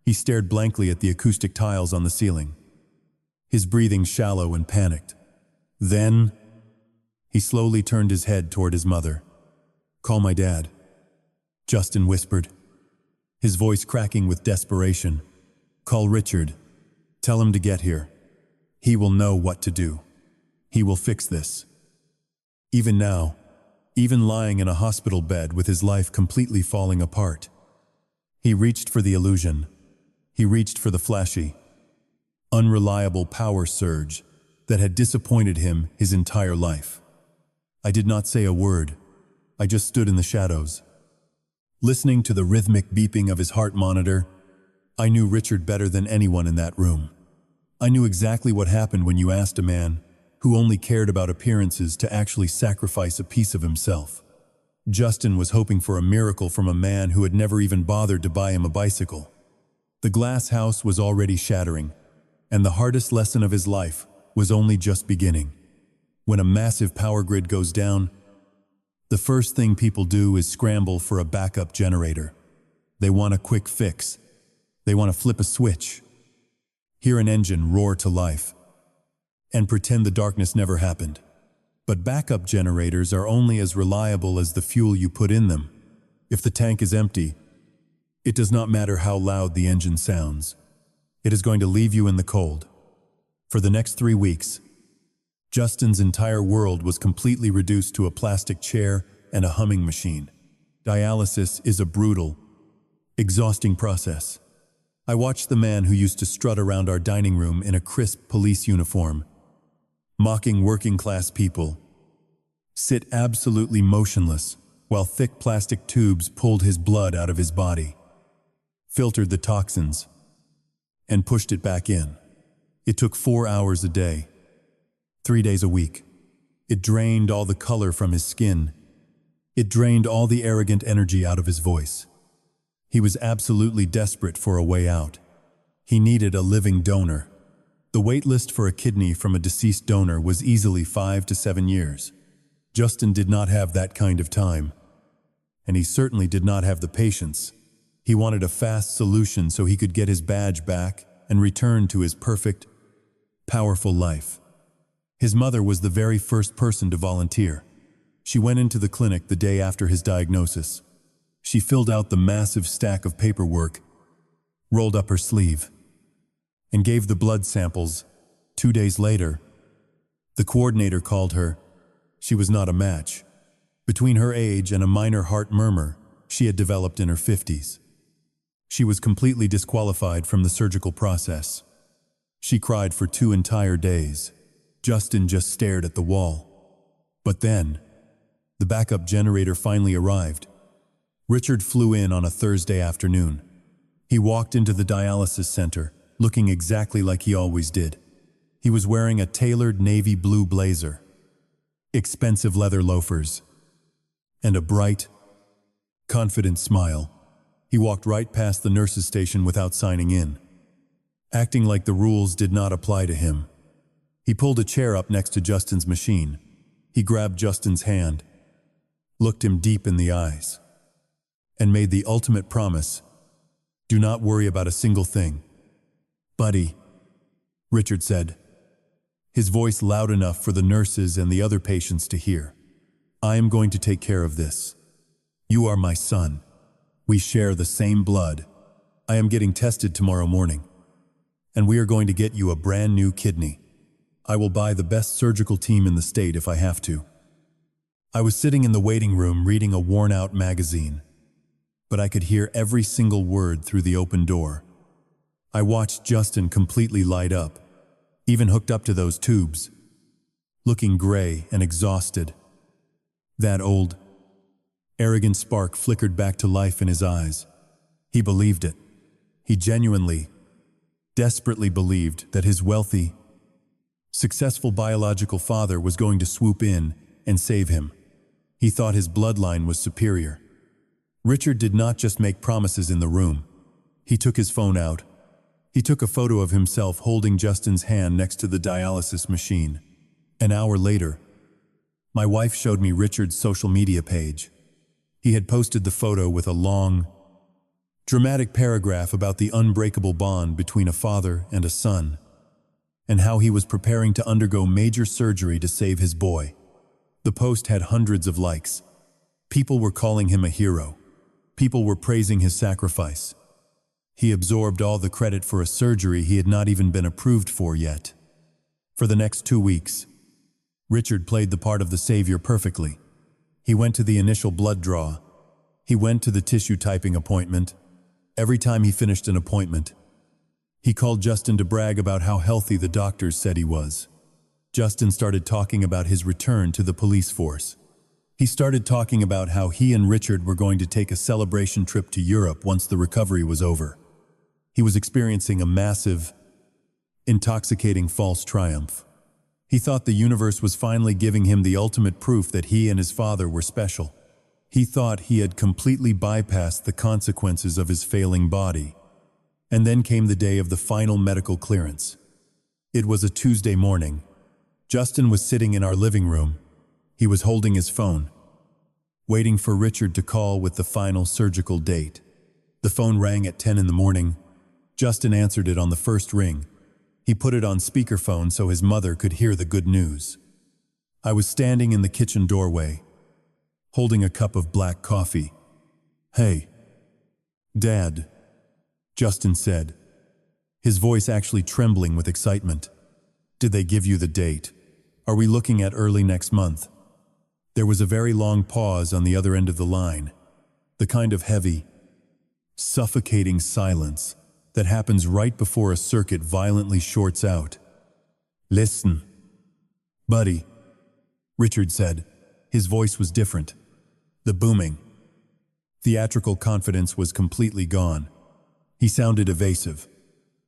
He stared blankly at the acoustic tiles on the ceiling, his breathing shallow and panicked. Then, he slowly turned his head toward his mother. "Call my dad," Justin whispered, his voice cracking with desperation. "Call Richard. Tell him to get here. He will know what to do. He will fix this." Even now, even lying in a hospital bed with his life completely falling apart, he reached for the illusion. He reached for the flashy, unreliable power surge that had disappointed him his entire life. I did not say a word. I just stood in the shadows, listening to the rhythmic beeping of his heart monitor. I knew Richard better than anyone in that room. I knew exactly what happened when you asked a man who only cared about appearances to actually sacrifice a piece of himself. Justin was hoping for a miracle from a man who had never even bothered to buy him a bicycle. The glass house was already shattering, and the hardest lesson of his life was only just beginning. When a massive power grid goes down, the first thing people do is scramble for a backup generator. They want a quick fix. They want to flip a switch, hear an engine roar to life, and pretend the darkness never happened. But backup generators are only as reliable as the fuel you put in them. If the tank is empty, it does not matter how loud the engine sounds. It is going to leave you in the cold. For the next 3 weeks, Justin's entire world was completely reduced to a plastic chair and a humming machine. Dialysis is a brutal, exhausting process. I watched the man who used to strut around our dining room in a crisp police uniform, mocking working-class people, sit absolutely motionless while thick plastic tubes pulled his blood out of his body, filtered the toxins, and pushed it back in. It took 4 hours a day, 3 days a week. It drained all the color from his skin. It drained all the arrogant energy out of his voice. He was absolutely desperate for a way out. He needed a living donor. The wait list for a kidney from a deceased donor was easily 5 to 7 years. Justin did not have that kind of time, and he certainly did not have the patience He wanted a fast solution so he could get his badge back and return to his perfect, powerful life. His mother was the very first person to volunteer. She went into the clinic the day after his diagnosis. She filled out the massive stack of paperwork, rolled up her sleeve, and gave the blood samples. 2 days later, the coordinator called her. She was not a match. Between her age and a minor heart murmur she had developed in her 50s. She was completely disqualified from the surgical process. She cried for 2 entire days. Justin just stared at the wall. But then, the backup generator finally arrived. Richard flew in on a Thursday afternoon. He walked into the dialysis center, looking exactly like he always did. He was wearing a tailored navy blue blazer, expensive leather loafers, and a bright, confident smile. He walked right past the nurse's station without signing in, acting like the rules did not apply to him. He pulled a chair up next to Justin's machine. He grabbed Justin's hand, looked him deep in the eyes, and made the ultimate promise: "Do not worry about a single thing, buddy," Richard said, his voice loud enough for the nurses and the other patients to hear. "I am going to take care of this. You are my son. We share the same blood. I am getting tested tomorrow morning, and we are going to get you a brand new kidney. I will buy the best surgical team in the state if I have to." I was sitting in the waiting room reading a worn-out magazine, but I could hear every single word through the open door. I watched Justin completely light up, even hooked up to those tubes, looking gray and exhausted. That old, arrogant spark flickered back to life in his eyes. He believed it. He genuinely, desperately believed that his wealthy, successful biological father was going to swoop in and save him. He thought his bloodline was superior. Richard did not just make promises in the room. He took his phone out. He took a photo of himself holding Justin's hand next to the dialysis machine. An hour later, my wife showed me Richard's social media page. He had posted the photo with a long, dramatic paragraph about the unbreakable bond between a father and a son, and how he was preparing to undergo major surgery to save his boy. The post had hundreds of likes. People were calling him a hero. People were praising his sacrifice. He absorbed all the credit for a surgery he had not even been approved for yet. For the next 2 weeks, Richard played the part of the savior perfectly. He went to the initial blood draw. He went to the tissue typing appointment. Every time he finished an appointment, he called Justin to brag about how healthy the doctors said he was. Justin started talking about his return to the police force. He started talking about how he and Richard were going to take a celebration trip to Europe once the recovery was over. He was experiencing a massive, intoxicating false triumph. He thought the universe was finally giving him the ultimate proof that he and his father were special. He thought he had completely bypassed the consequences of his failing body. And then came the day of the final medical clearance. It was a Tuesday morning. Justin was sitting in our living room. He was holding his phone, waiting for Richard to call with the final surgical date. The phone rang at 10 in the morning. Justin answered it on the first ring. He put it on speakerphone so his mother could hear the good news. I was standing in the kitchen doorway, holding a cup of black coffee. "Hey, Dad," Justin said, his voice actually trembling with excitement. "Did they give you the date? Are we looking at early next month?" There was a very long pause on the other end of the line, the kind of heavy, suffocating silence that happens right before a circuit violently shorts out. "Listen, buddy," Richard said. His voice was different. The booming, theatrical confidence was completely gone. He sounded evasive.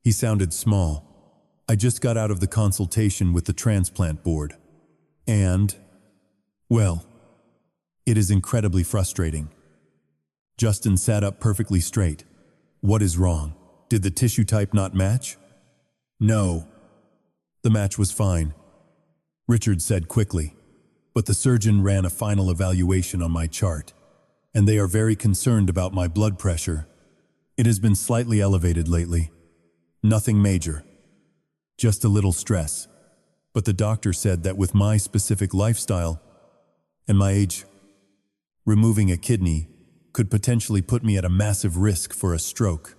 He sounded small. "I just got out of the consultation with the transplant board. And, well, it is incredibly frustrating." Justin sat up perfectly straight. "What is wrong? Did the tissue type not match?" "No. The match was fine," Richard said quickly. "But the surgeon ran a final evaluation on my chart, and they are very concerned about my blood pressure. It has been slightly elevated lately. Nothing major. Just a little stress. But the doctor said that with my specific lifestyle and my age, removing a kidney could potentially put me at a massive risk for a stroke.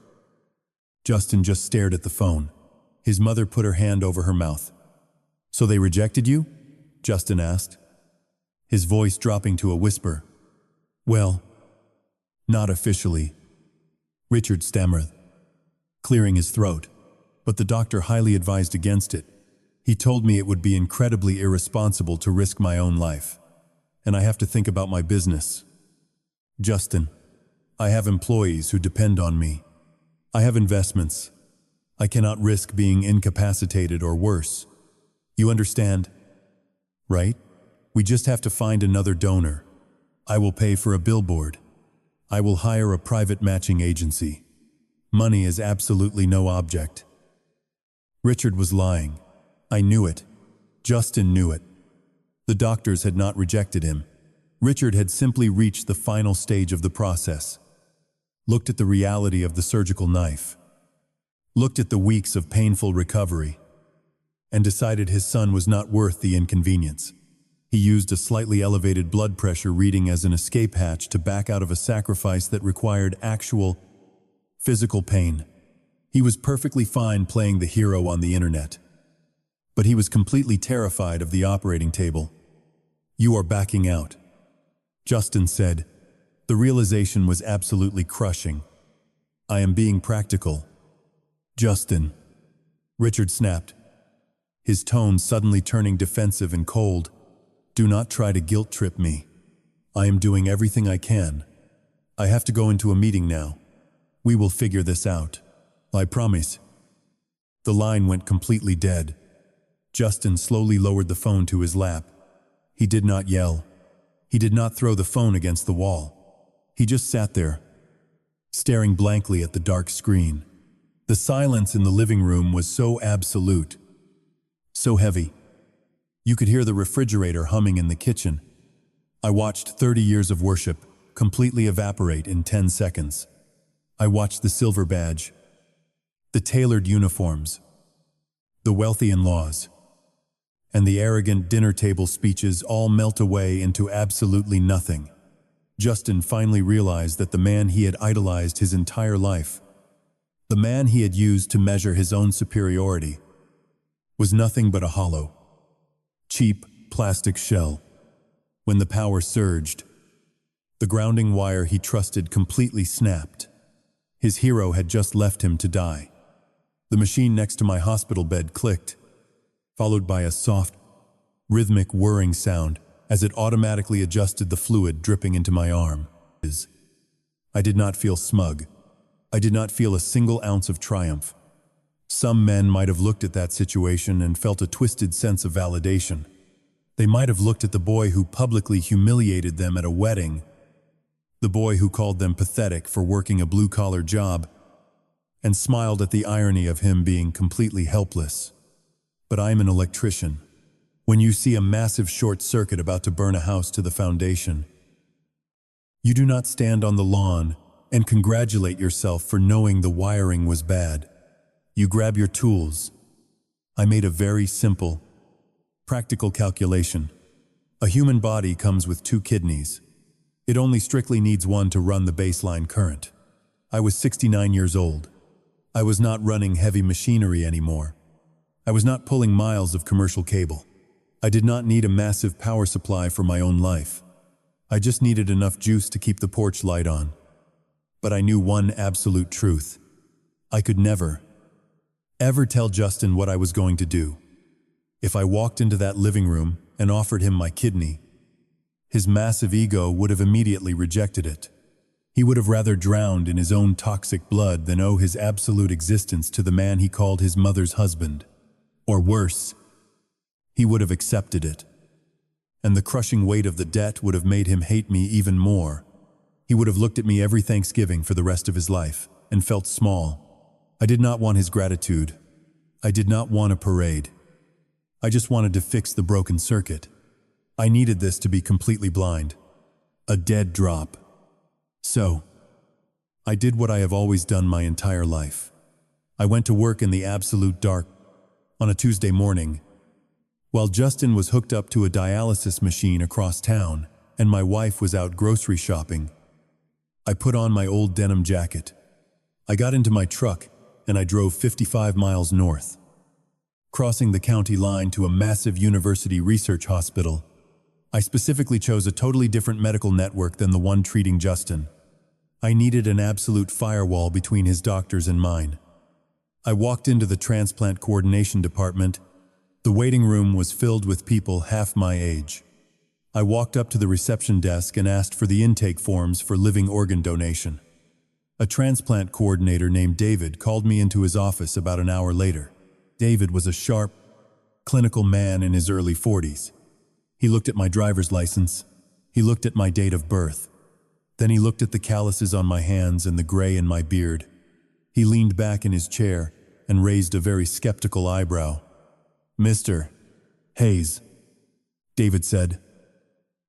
Justin just stared at the phone. His mother put her hand over her mouth. "So they rejected you?" Justin asked, his voice dropping to a whisper. "Well, not officially," Richard stammered, clearing his throat. "But the doctor highly advised against it. He told me it would be incredibly irresponsible to risk my own life. And I have to think about my business. Justin, I have employees who depend on me. I have investments. I cannot risk being incapacitated or worse. You understand? Right? We just have to find another donor. I will pay for a billboard. I will hire a private matching agency. Money is absolutely no object." Richard was lying. I knew it. Justin knew it. The doctors had not rejected him. Richard had simply reached the final stage of the process. Looked at the reality of the surgical knife. Looked at the weeks of painful recovery. And decided his son was not worth the inconvenience. He used a slightly elevated blood pressure reading as an escape hatch to back out of a sacrifice that required actual, physical pain. He was perfectly fine playing the hero on the internet. But he was completely terrified of the operating table. "You are backing out," Justin said. The realization was absolutely crushing. "I am being practical." "Justin," Richard snapped, his tone suddenly turning defensive and cold. "Do not try to guilt-trip me. I am doing everything I can. I have to go into a meeting now. We will figure this out. I promise." The line went completely dead. Justin slowly lowered the phone to his lap. He did not yell. He did not throw the phone against the wall. He just sat there, staring blankly at the dark screen. The silence in the living room was so absolute, so heavy. You could hear the refrigerator humming in the kitchen. I watched 30 years of worship completely evaporate in 10 seconds. I watched the silver badge, the tailored uniforms, the wealthy in-laws, and the arrogant dinner table speeches all melt away into absolutely nothing. Justin finally realized that the man he had idolized his entire life, the man he had used to measure his own superiority, was nothing but a hollow, cheap plastic shell. When the power surged, the grounding wire he trusted completely snapped. His hero had just left him to die. The machine next to my hospital bed clicked, followed by a soft, rhythmic whirring sound as it automatically adjusted the fluid dripping into my arm. I did not feel smug. I did not feel a single ounce of triumph. Some men might have looked at that situation and felt a twisted sense of validation. They might have looked at the boy who publicly humiliated them at a wedding, the boy who called them pathetic for working a blue-collar job, and smiled at the irony of him being completely helpless. But I am an electrician. When you see a massive short circuit about to burn a house to the foundation, you do not stand on the lawn and congratulate yourself for knowing the wiring was bad. You grab your tools. I made a very simple, practical calculation. A human body comes with 2 kidneys. It only strictly needs one to run the baseline current. I was 69 years old. I was not running heavy machinery anymore. I was not pulling miles of commercial cable. I did not need a massive power supply for my own life. I just needed enough juice to keep the porch light on. But I knew one absolute truth. I could never, ever tell Justin what I was going to do. If I walked into that living room and offered him my kidney, his massive ego would have immediately rejected it. He would have rather drowned in his own toxic blood than owe his absolute existence to the man he called his mother's husband. Or worse, he would have accepted it. And the crushing weight of the debt would have made him hate me even more. He would have looked at me every Thanksgiving for the rest of his life and felt small. I did not want his gratitude. I did not want a parade. I just wanted to fix the broken circuit. I needed this to be completely blind. A dead drop. So, I did what I have always done my entire life. I went to work in the absolute dark on a Tuesday morning, while Justin was hooked up to a dialysis machine across town and my wife was out grocery shopping. I put on my old denim jacket. I got into my truck and I drove 55 miles north, crossing the county line to a massive university research hospital. I specifically chose a totally different medical network than the one treating Justin. I needed an absolute firewall between his doctors and mine. I walked into the transplant coordination department. The waiting room was filled with people half my age. I walked up to the reception desk and asked for the intake forms for living organ donation. A transplant coordinator named David called me into his office about an hour later. David was a sharp, clinical man in his early 40s. He looked at my driver's license. He looked at my date of birth. Then he looked at the calluses on my hands and the gray in my beard. He leaned back in his chair and raised a very skeptical eyebrow. "Mr. Hayes," David said,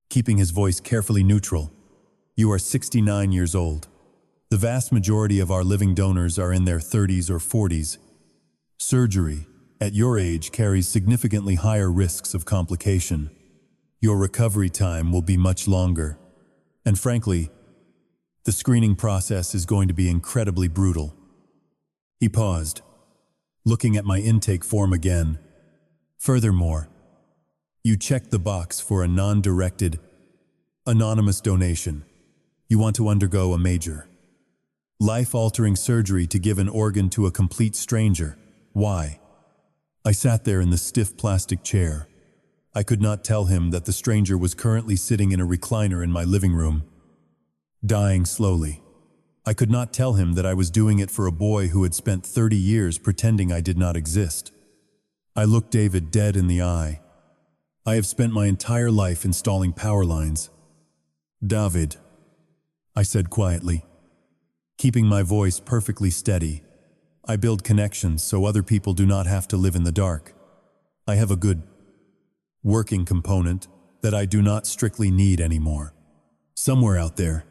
keeping his voice carefully neutral, "you are 69 years old. The vast majority of our living donors are in their 30s or 40s. Surgery, at your age, carries significantly higher risks of complication. Your recovery time will be much longer. And frankly, the screening process is going to be incredibly brutal." He paused, looking at my intake form again. "Furthermore, you checked the box for a non-directed, anonymous donation. You want to undergo a major, life-altering surgery to give an organ to a complete stranger. Why?" I sat there in the stiff plastic chair. I could not tell him that the stranger was currently sitting in a recliner in my living room, dying slowly. I could not tell him that I was doing it for a boy who had spent 30 years pretending I did not exist. I looked David dead in the eye. "I have spent my entire life installing power lines, David," I said quietly, keeping my voice perfectly steady. "I build connections so other people do not have to live in the dark. I have a good working component that I do not strictly need anymore. Somewhere out there,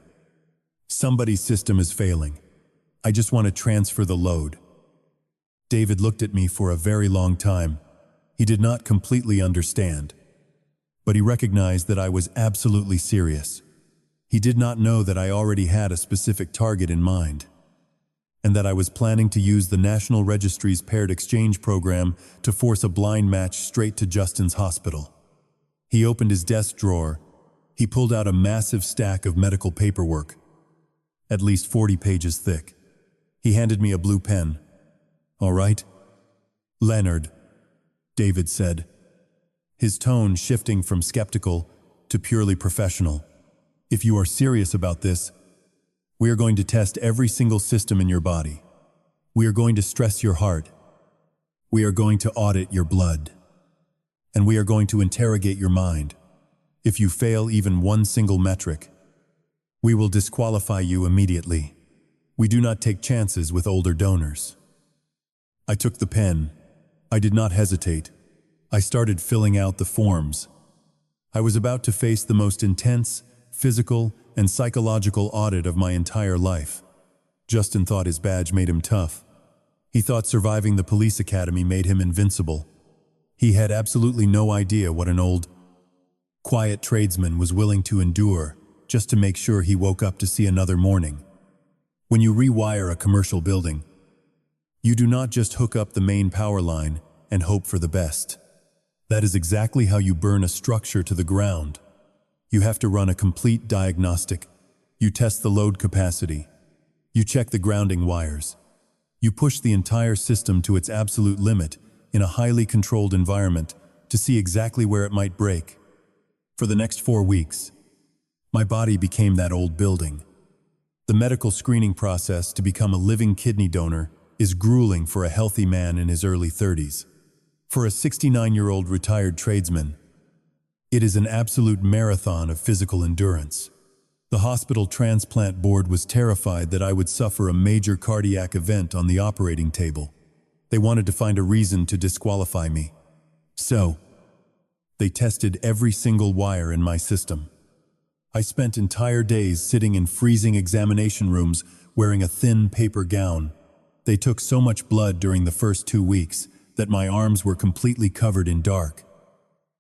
somebody's system is failing. I just want to transfer the load." David looked at me for a very long time. He did not completely understand, but he recognized that I was absolutely serious. He did not know that I already had a specific target in mind, and that I was planning to use the National Registry's paired exchange program to force a blind match straight to Justin's hospital. He opened his desk drawer. He pulled out a massive stack of medical paperwork, at least 40 pages thick. He handed me a blue pen. "All right, Leonard," David said, his tone shifting from skeptical to purely professional. "If you are serious about this, we are going to test every single system in your body. We are going to stress your heart. We are going to audit your blood. And we are going to interrogate your mind. If you fail even one single metric, we will disqualify you immediately. We do not take chances with older donors." I took the pen. I did not hesitate. I started filling out the forms. I was about to face the most intense, physical, and psychological audit of my entire life. Justin thought his badge made him tough. He thought surviving the police academy made him invincible. He had absolutely no idea what an old, quiet tradesman was willing to endure just to make sure he woke up to see another morning. When you rewire a commercial building, you do not just hook up the main power line and hope for the best. That is exactly how you burn a structure to the ground. You have to run a complete diagnostic. You test the load capacity. You check the grounding wires. You push the entire system to its absolute limit in a highly controlled environment to see exactly where it might break. For the next 4 weeks, my body became that old building. The medical screening process to become a living kidney donor is grueling for a healthy man in his early 30s. For a 69-year-old retired tradesman, it is an absolute marathon of physical endurance. The hospital transplant board was terrified that I would suffer a major cardiac event on the operating table. They wanted to find a reason to disqualify me. So, they tested every single wire in my system. I spent entire days sitting in freezing examination rooms wearing a thin paper gown. They took so much blood during the first 2 weeks that my arms were completely covered in dark,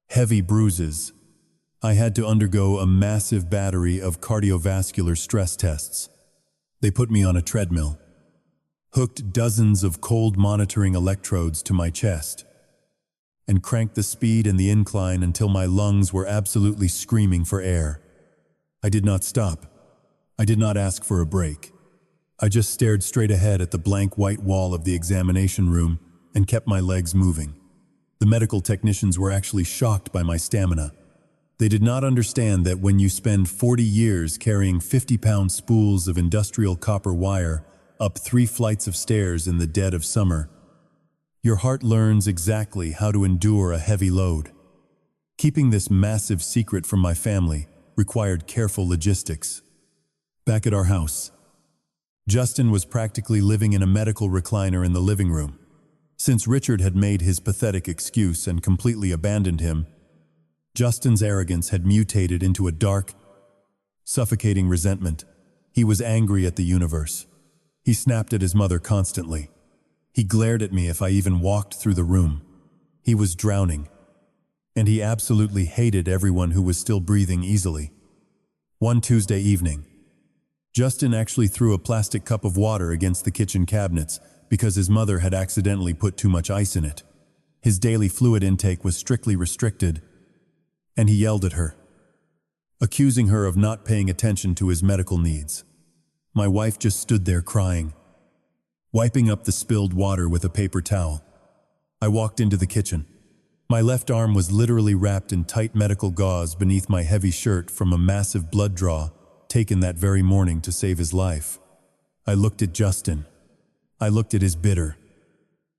heavy bruises. I had to undergo a massive battery of cardiovascular stress tests. They put me on a treadmill, hooked dozens of cold monitoring electrodes to my chest, and cranked the speed and the incline until my lungs were absolutely screaming for air. I did not stop. I did not ask for a break. I just stared straight ahead at the blank white wall of the examination room and kept my legs moving. The medical technicians were actually shocked by my stamina. They did not understand that when you spend 40 years carrying 50-pound spools of industrial copper wire up 3 flights of stairs in the dead of summer, your heart learns exactly how to endure a heavy load. Keeping this massive secret from my family required careful logistics. Back at our house, Justin was practically living in a medical recliner in the living room. Since Richard had made his pathetic excuse and completely abandoned him, Justin's arrogance had mutated into a dark, suffocating resentment. He was angry at the universe. He snapped at his mother constantly. He glared at me if I even walked through the room. He was drowning, and he absolutely hated everyone who was still breathing easily. One Tuesday evening, Justin actually threw a plastic cup of water against the kitchen cabinets because his mother had accidentally put too much ice in it. His daily fluid intake was strictly restricted, and he yelled at her, accusing her of not paying attention to his medical needs. My wife just stood there crying, wiping up the spilled water with a paper towel. I walked into the kitchen. My left arm was literally wrapped in tight medical gauze beneath my heavy shirt from a massive blood draw taken that very morning to save his life. I looked at Justin. I looked at his bitter,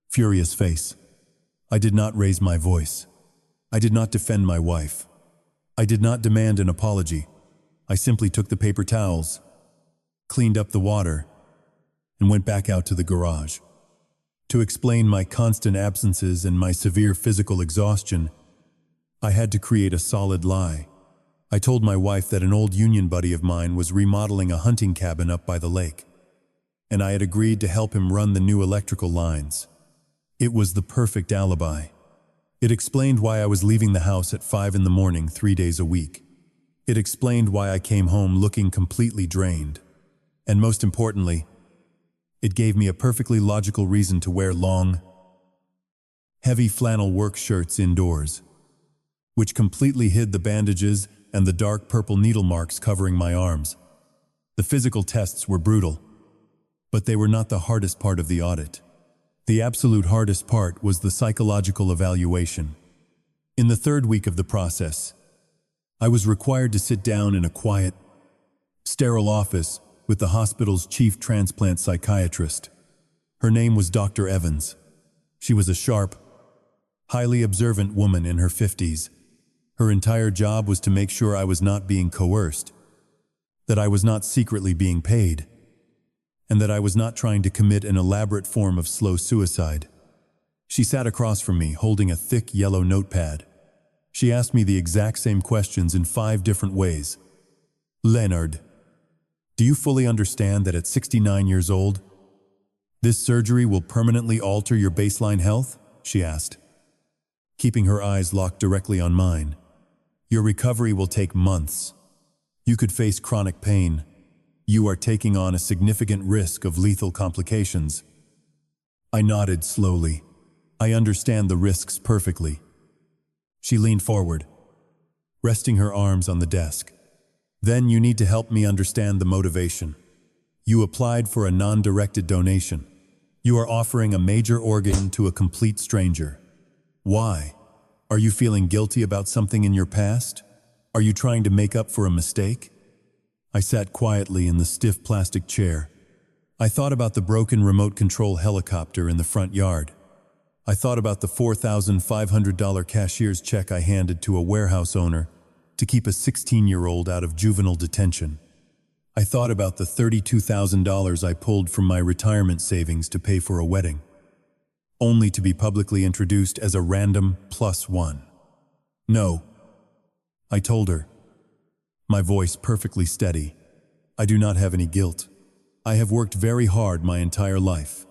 furious face. I did not raise my voice. I did not defend my wife. I did not demand an apology. I simply took the paper towels, cleaned up the water, and went back out to the garage. To explain my constant absences and my severe physical exhaustion, I had to create a solid lie. I told my wife that an old union buddy of mine was remodeling a hunting cabin up by the lake, and I had agreed to help him run the new electrical lines. It was the perfect alibi. It explained why I was leaving the house at 5 in the morning 3 days a week. It explained why I came home looking completely drained. And most importantly, it gave me a perfectly logical reason to wear long, heavy flannel work shirts indoors, which completely hid the bandages and the dark purple needle marks covering my arms. The physical tests were brutal, but they were not the hardest part of the audit. The absolute hardest part was the psychological evaluation. In the 3rd week of the process, I was required to sit down in a quiet, sterile office with the hospital's chief transplant psychiatrist. Her name was Dr. Evans. She was a sharp, highly observant woman in her 50s. Her entire job was to make sure I was not being coerced, that I was not secretly being paid, and that I was not trying to commit an elaborate form of slow suicide. She sat across from me, holding a thick yellow notepad. She asked me the exact same questions in 5 different ways. Leonard, do you fully understand that at 69 years old, this surgery will permanently alter your baseline health? She asked, keeping her eyes locked directly on mine. Your recovery will take months. You could face chronic pain. You are taking on a significant risk of lethal complications. I nodded slowly. I understand the risks perfectly. She leaned forward, resting her arms on the desk. Then you need to help me understand the motivation. You applied for a non-directed donation. You are offering a major organ to a complete stranger. Why? Are you feeling guilty about something in your past? Are you trying to make up for a mistake? I sat quietly in the stiff plastic chair. I thought about the broken remote control helicopter in the front yard. I thought about the $4,500 cashier's check I handed to a warehouse owner to keep a 16-year-old out of juvenile detention. I thought about the $32,000 I pulled from my retirement savings to pay for a wedding, only to be publicly introduced as a random +1. No, I told her. my voice perfectly steady. I do not have any guilt. I have worked very hard my entire life.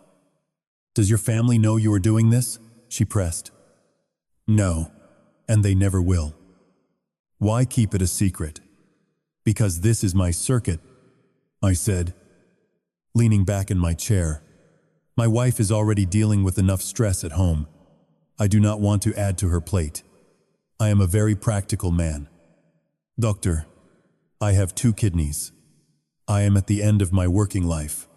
Does your family know you are doing this? She pressed. No, and they never will. Why keep it a secret? Because this is my circuit, I said, leaning back in my chair. My wife is already dealing with enough stress at home. I do not want to add to her plate. I am a very practical man. Doctor, I have 2 kidneys. I am at the end of my working life.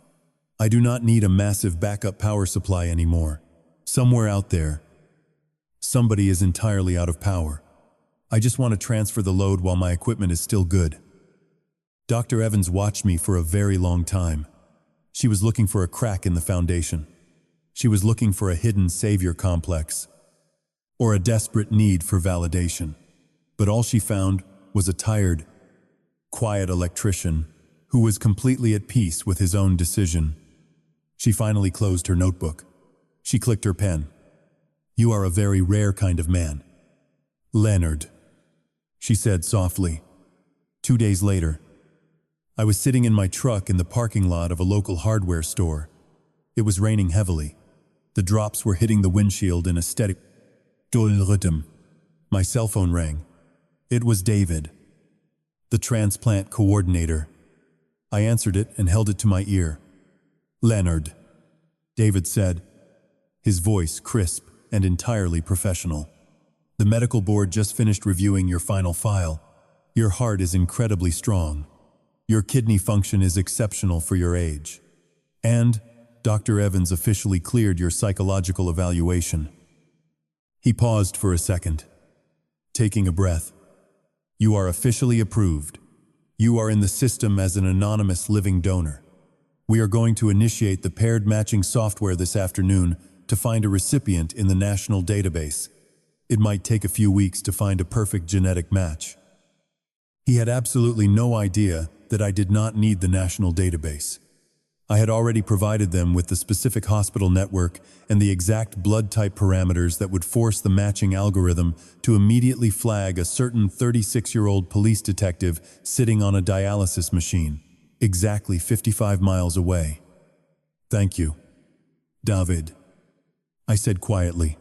I do not need a massive backup power supply anymore. Somewhere out there, somebody is entirely out of power. I just want to transfer the load while my equipment is still good. Dr. Evans watched me for a very long time. She was looking for a crack in the foundation. She was looking for a hidden savior complex, or a desperate need for validation. But all she found was a tired, quiet electrician who was completely at peace with his own decision. She finally closed her notebook. She clicked her pen. You are a very rare kind of man. Leonard, she said softly. 2 days later, I was sitting in my truck in the parking lot of a local hardware store. It was raining heavily. The drops were hitting the windshield in a steady rhythm. My cell phone rang. It was David, the transplant coordinator. I answered it and held it to my ear. Leonard, David said, his voice crisp and entirely professional. The medical board just finished reviewing your final file. Your heart is incredibly strong. Your kidney function is exceptional for your age. And Dr. Evans officially cleared your psychological evaluation. He paused for a second, taking a breath. You are officially approved. You are in the system as an anonymous living donor. We are going to initiate the paired matching software this afternoon to find a recipient in the national database. It might take a few weeks to find a perfect genetic match. He had absolutely no idea that I did not need the national database. I had already provided them with the specific hospital network and the exact blood type parameters that would force the matching algorithm to immediately flag a certain 36-year-old police detective sitting on a dialysis machine, exactly 55 miles away. Thank you, David, I said quietly.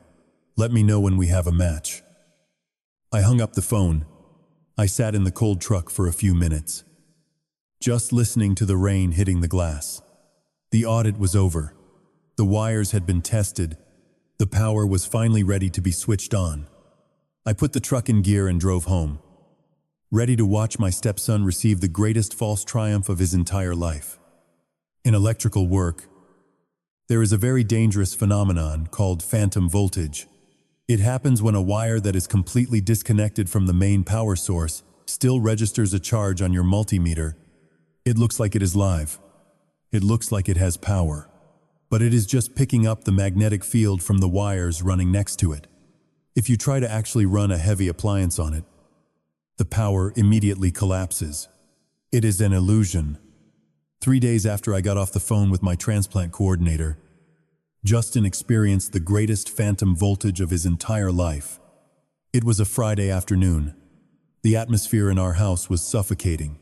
Let me know when we have a match. I hung up the phone. I sat in the cold truck for a few minutes, just listening to the rain hitting the glass. The audit was over. The wires had been tested. The power was finally ready to be switched on. I put the truck in gear and drove home, ready to watch my stepson receive the greatest false triumph of his entire life. In electrical work, there is a very dangerous phenomenon called phantom voltage. It happens when a wire that is completely disconnected from the main power source still registers a charge on your multimeter. It looks like it is live. It looks like it has power, but it is just picking up the magnetic field from the wires running next to it. If you try to actually run a heavy appliance on it, the power immediately collapses. It is an illusion. 3 days after I got off the phone with my transplant coordinator, Justin experienced the greatest phantom voltage of his entire life. It was a Friday afternoon. The atmosphere in our house was suffocating.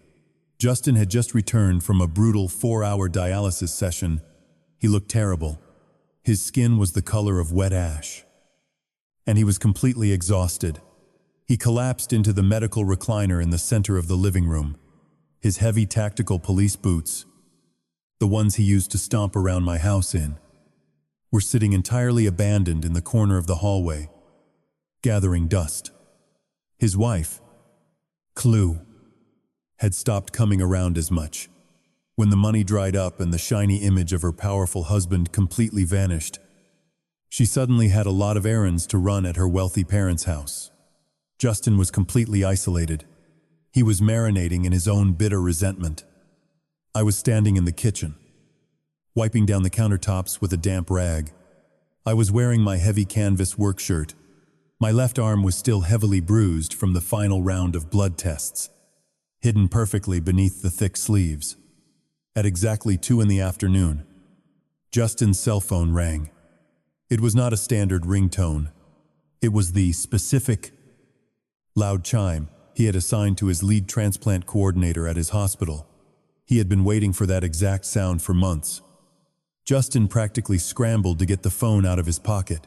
Justin had just returned from a brutal 4-hour dialysis session. He looked terrible. His skin was the color of wet ash. And he was completely exhausted. He collapsed into the medical recliner in the center of the living room. His heavy tactical police boots, the ones he used to stomp around my house in, were sitting entirely abandoned in the corner of the hallway, gathering dust. His wife, Chloe, had stopped coming around as much. When the money dried up and the shiny image of her powerful husband completely vanished, she suddenly had a lot of errands to run at her wealthy parents' house. Justin was completely isolated. He was marinating in his own bitter resentment. I was standing in the kitchen, wiping down the countertops with a damp rag. I was wearing my heavy canvas work shirt. My left arm was still heavily bruised from the final round of blood tests, hidden perfectly beneath the thick sleeves. At exactly 2 in the afternoon, Justin's cell phone rang. It was not a standard ringtone. It was the specific, loud chime he had assigned to his lead transplant coordinator at his hospital. He had been waiting for that exact sound for months. Justin practically scrambled to get the phone out of his pocket.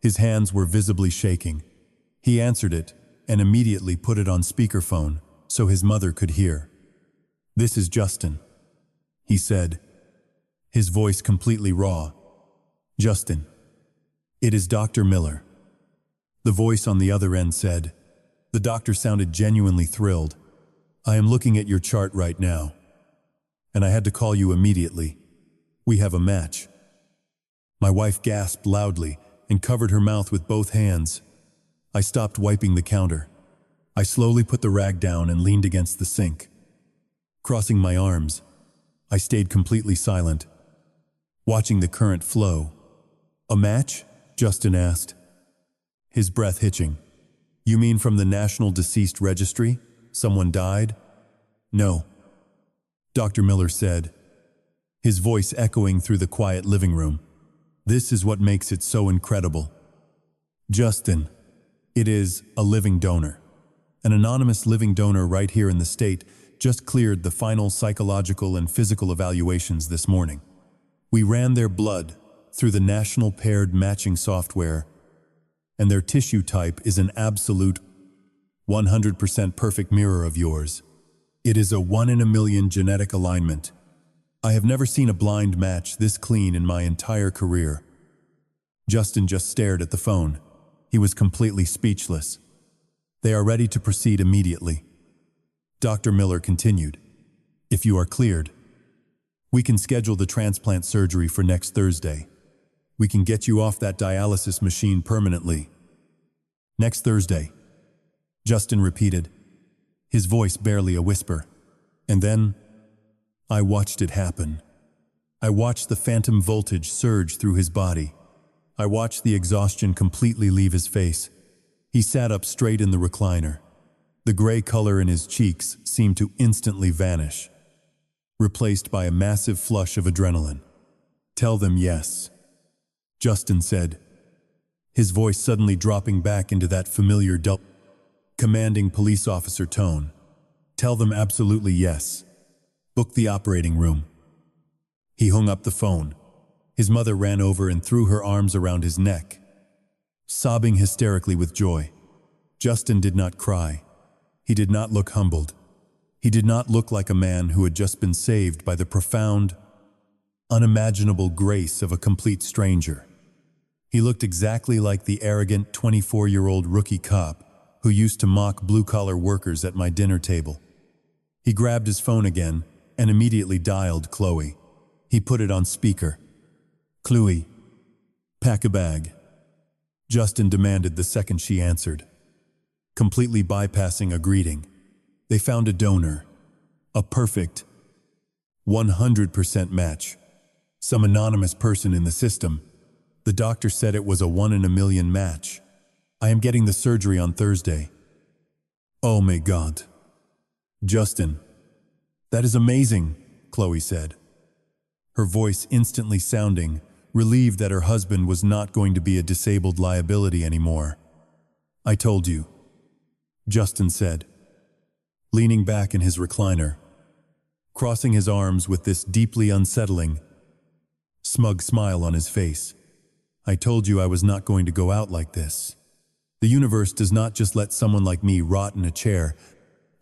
His hands were visibly shaking. He answered it and immediately put it on speakerphone so his mother could hear. "This is Justin," he said, his voice completely raw. "Justin, it is Dr. Miller." The voice on the other end said. The doctor sounded genuinely thrilled. "I am looking at your chart right now, and I had to call you immediately. We have a match." My wife gasped loudly and covered her mouth with both hands. I stopped wiping the counter. I slowly put the rag down and leaned against the sink. Crossing my arms, I stayed completely silent, watching the current flow. "A match?" Justin asked, his breath hitching. "You mean from the National Deceased Registry? Someone died?" "No," Dr. Miller said, his voice echoing through the quiet living room. "This is what makes it so incredible. Justin, it is a living donor. An anonymous living donor right here in the state just cleared the final psychological and physical evaluations this morning. We ran their blood through the National Paired Matching Software, and their tissue type is an absolute 100% perfect mirror of yours. It is a 1 in a million genetic alignment. I have never seen a blind match this clean in my entire career." Justin just stared at the phone. He was completely speechless. "They are ready to proceed immediately." Dr. Miller continued, "If you are cleared, we can schedule the transplant surgery for next Thursday. We can get you off that dialysis machine permanently." "Next Thursday," Justin repeated, his voice barely a whisper. And then, I watched it happen. I watched the phantom voltage surge through his body. I watched the exhaustion completely leave his face. He sat up straight in the recliner. The gray color in his cheeks seemed to instantly vanish, replaced by a massive flush of adrenaline. "Tell them yes," Justin said, his voice suddenly dropping back into that familiar dull, commanding police officer tone. "Tell them absolutely yes. Book the operating room." He hung up the phone. His mother ran over and threw her arms around his neck, sobbing hysterically with joy. Justin did not cry. He did not look humbled. He did not look like a man who had just been saved by the profound, unimaginable grace of a complete stranger. He looked exactly like the arrogant 24-year-old rookie cop who used to mock blue-collar workers at my dinner table. He grabbed his phone again and immediately dialed Chloe. He put it on speaker. "Chloe, pack a bag," Justin demanded the second she answered. Completely bypassing a greeting, they found a donor, a perfect 100% match. Some anonymous person in the system. The doctor said it was a 1 in a million match. "I am getting the surgery on Thursday." "Oh my God. Justin, that is amazing," Chloe said, her voice instantly sounding relieved that her husband was not going to be a disabled liability anymore. "I told you," Justin said, leaning back in his recliner, crossing his arms with this deeply unsettling, smug smile on his face. "I told you I was not going to go out like this. The universe does not just let someone like me rot in a chair.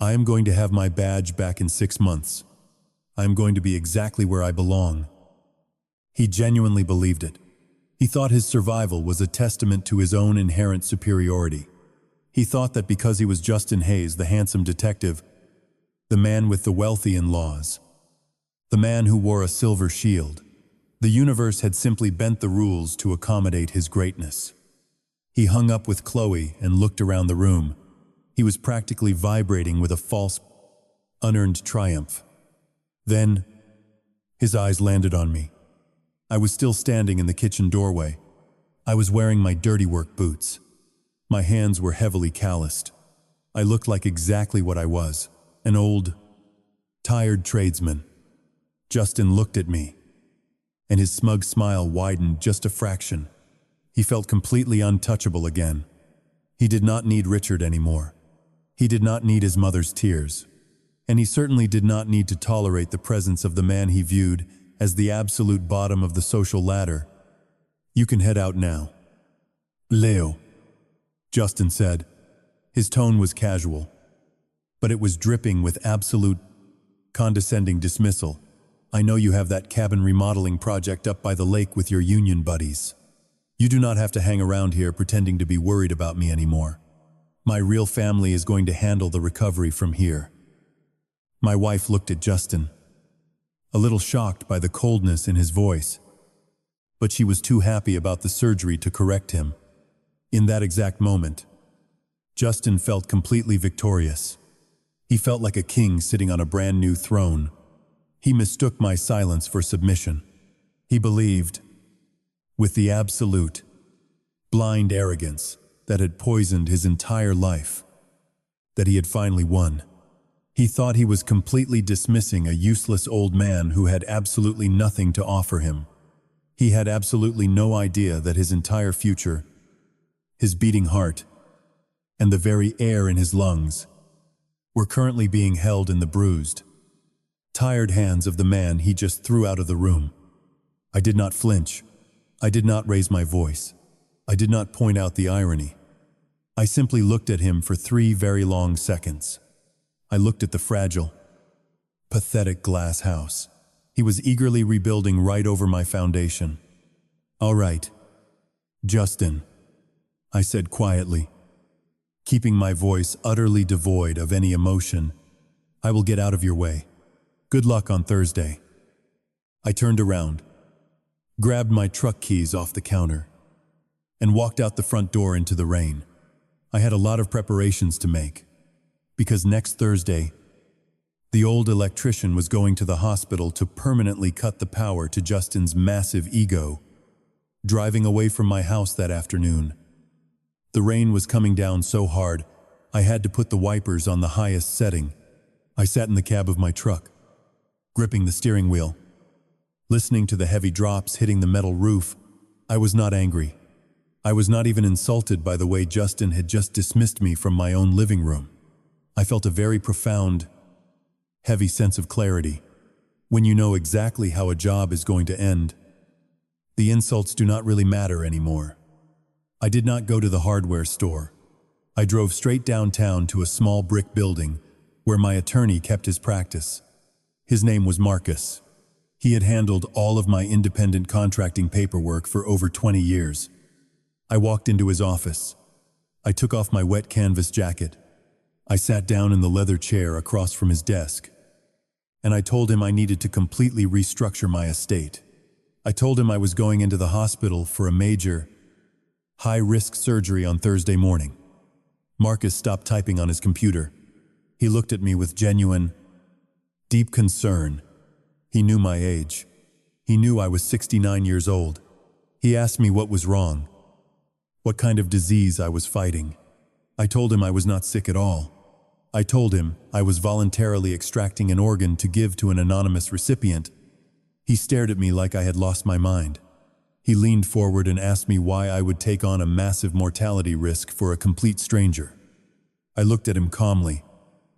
I am going to have my badge back in 6 months. I am going to be exactly where I belong." He genuinely believed it. He thought his survival was a testament to his own inherent superiority. He thought that because he was Justin Hayes, the handsome detective, the man with the wealthy in-laws, the man who wore a silver shield, the universe had simply bent the rules to accommodate his greatness. He hung up with Chloe and looked around the room. He was practically vibrating with a false, unearned triumph. Then, his eyes landed on me. I was still standing in the kitchen doorway. I was wearing my dirty work boots. My hands were heavily calloused. I looked like exactly what I was, an old, tired tradesman. Justin looked at me, and his smug smile widened just a fraction. He felt completely untouchable again. He did not need Richard anymore. He did not need his mother's tears, and he certainly did not need to tolerate the presence of the man he viewed as the absolute bottom of the social ladder. "You can head out now." "Leo," Justin said. His tone was casual, but it was dripping with absolute condescending dismissal. "I know you have that cabin remodeling project up by the lake with your union buddies. You do not have to hang around here pretending to be worried about me anymore. My real family is going to handle the recovery from here." My wife looked at Justin, a little shocked by the coldness in his voice, but she was too happy about the surgery to correct him. In that exact moment, Justin felt completely victorious. He felt like a king sitting on a brand new throne. He mistook my silence for submission. He believed, with the absolute, blind arrogance that had poisoned his entire life, that he had finally won. He thought he was completely dismissing a useless old man who had absolutely nothing to offer him. He had absolutely no idea that his entire future, his beating heart, and the very air in his lungs were currently being held in the bruised, tired hands of the man he just threw out of the room. I did not flinch. I did not raise my voice. I did not point out the irony. I simply looked at him for 3 very long seconds. I looked at the fragile, pathetic glass house. He was eagerly rebuilding right over my foundation. "All right, Justin," I said quietly, keeping my voice utterly devoid of any emotion. "I will get out of your way. Good luck on Thursday." I turned around, grabbed my truck keys off the counter, and walked out the front door into the rain. I had a lot of preparations to make, because next Thursday, the old electrician was going to the hospital to permanently cut the power to Justin's massive ego. Driving away from my house that afternoon, the rain was coming down so hard, I had to put the wipers on the highest setting. I sat in the cab of my truck, gripping the steering wheel, listening to the heavy drops hitting the metal roof. I was not angry. I was not even insulted by the way Justin had just dismissed me from my own living room. I felt a very profound, heavy sense of clarity. When you know exactly how a job is going to end, the insults do not really matter anymore. I did not go to the hardware store. I drove straight downtown to a small brick building where my attorney kept his practice. His name was Marcus. He had handled all of my independent contracting paperwork for over 20 years. I walked into his office. I took off my wet canvas jacket. I sat down in the leather chair across from his desk, and I told him I needed to completely restructure my estate. I told him I was going into the hospital for a major, high-risk surgery on Thursday morning. Marcus stopped typing on his computer. He looked at me with genuine, deep concern. He knew my age. He knew I was 69 years old. He asked me what was wrong, what kind of disease I was fighting. I told him I was not sick at all. I told him I was voluntarily extracting an organ to give to an anonymous recipient. He stared at me like I had lost my mind. He leaned forward and asked me why I would take on a massive mortality risk for a complete stranger. I looked at him calmly.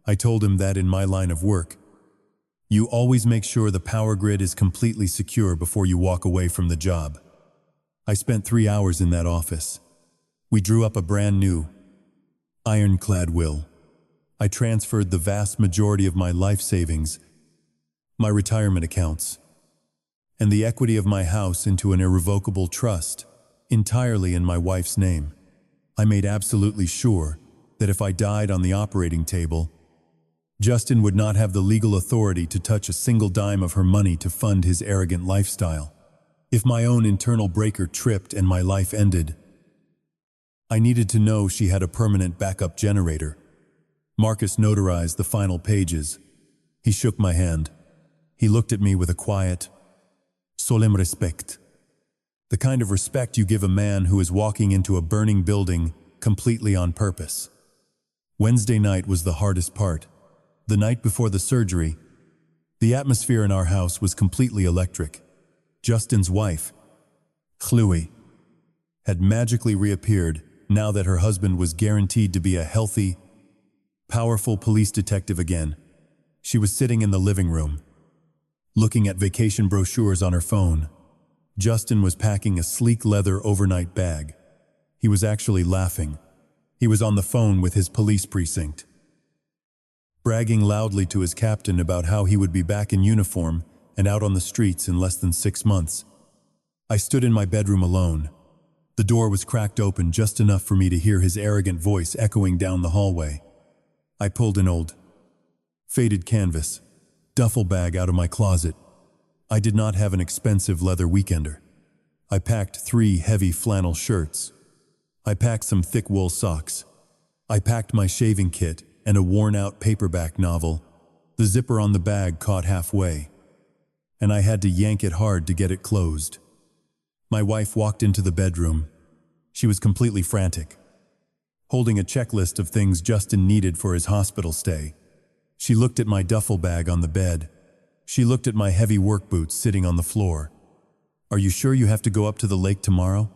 I told him that in my line of work, you always make sure the power grid is completely secure before you walk away from the job. I spent 3 hours in that office. We drew up a brand new, ironclad will. I transferred the vast majority of my life savings, my retirement accounts, and the equity of my house into an irrevocable trust, entirely in my wife's name. I made absolutely sure that if I died on the operating table, Justin would not have the legal authority to touch a single dime of her money to fund his arrogant lifestyle. If my own internal breaker tripped and my life ended, I needed to know she had a permanent backup generator. Marcus notarized the final pages. He shook my hand. He looked at me with a quiet, solemn respect. The kind of respect you give a man who is walking into a burning building completely on purpose. Wednesday night was the hardest part. The night before the surgery, the atmosphere in our house was completely electric. Justin's wife, Chloe, had magically reappeared now that her husband was guaranteed to be a healthy, Powerful police detective again. She was sitting in the living room, looking at vacation brochures on her phone. Justin was packing a sleek leather overnight bag. He was actually laughing. He was on the phone with his police precinct, bragging loudly to his captain about how he would be back in uniform and out on the streets in less than 6 months. I stood in my bedroom alone. The door was cracked open just enough for me to hear his arrogant voice echoing down the hallway. I pulled an old, faded canvas duffel bag out of my closet. I did not have an expensive leather weekender. I packed 3 heavy flannel shirts. I packed some thick wool socks. I packed my shaving kit and a worn-out paperback novel. The zipper on the bag caught halfway, and I had to yank it hard to get it closed. My wife walked into the bedroom. She was completely frantic, holding a checklist of things Justin needed for his hospital stay. She looked at my duffel bag on the bed. She looked at my heavy work boots sitting on the floor. "Are you sure you have to go up to the lake tomorrow?"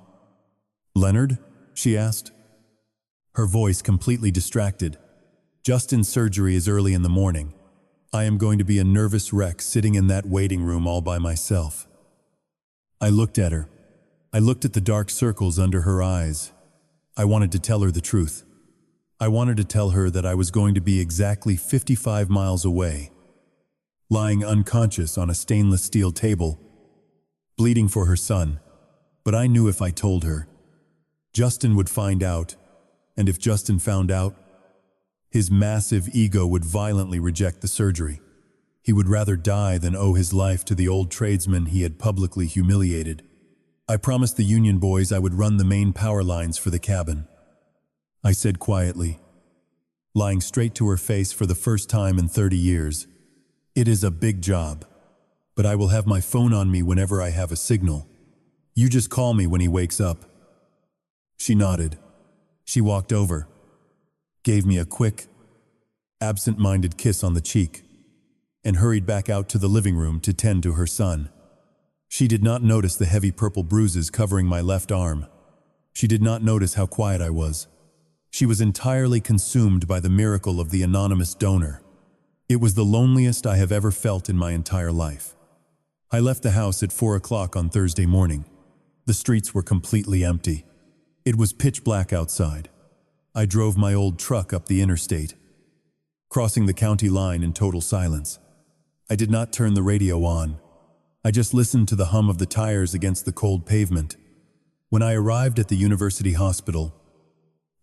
"Leonard?" she asked, her voice completely distracted. "Justin's surgery is early in the morning. I am going to be a nervous wreck sitting in that waiting room all by myself." I looked at her. I looked at the dark circles under her eyes. I wanted to tell her the truth. I wanted to tell her that I was going to be exactly 55 miles away, lying unconscious on a stainless steel table, bleeding for her son. But I knew if I told her, Justin would find out, and if Justin found out, his massive ego would violently reject the surgery. He would rather die than owe his life to the old tradesman he had publicly humiliated. I promised the union boys I would run the main power lines for the cabin. I said quietly, lying straight to her face for the first time in 30 years, "It is a big job, but I will have my phone on me whenever I have a signal. You just call me when he wakes up." She nodded. She walked over, gave me a quick, absent-minded kiss on the cheek, and hurried back out to the living room to tend to her son. She did not notice the heavy purple bruises covering my left arm. She did not notice how quiet I was. She was entirely consumed by the miracle of the anonymous donor. It was the loneliest I have ever felt in my entire life. I left the house at 4 o'clock on Thursday morning. The streets were completely empty. It was pitch black outside. I drove my old truck up the interstate, crossing the county line in total silence. I did not turn the radio on. I just listened to the hum of the tires against the cold pavement. When I arrived at the university hospital,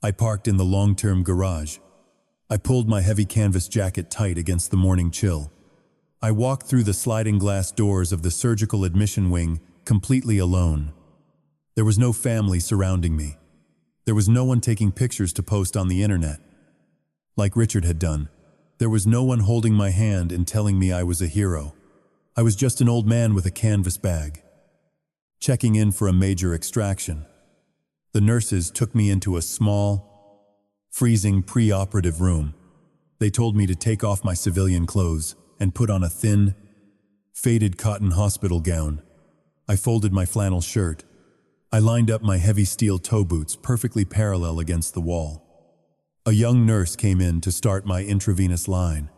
I parked in the long-term garage. I pulled my heavy canvas jacket tight against the morning chill. I walked through the sliding glass doors of the surgical admission wing completely alone. There was no family surrounding me. There was no one taking pictures to post on the internet, like Richard had done. There was no one holding my hand and telling me I was a hero. I was just an old man with a canvas bag, checking in for a major extraction. The nurses took me into a small, freezing pre-operative room. They told me to take off my civilian clothes and put on a thin, faded cotton hospital gown. I folded my flannel shirt. I lined up my heavy steel toe boots perfectly parallel against the wall. A young nurse came in to start my intravenous line.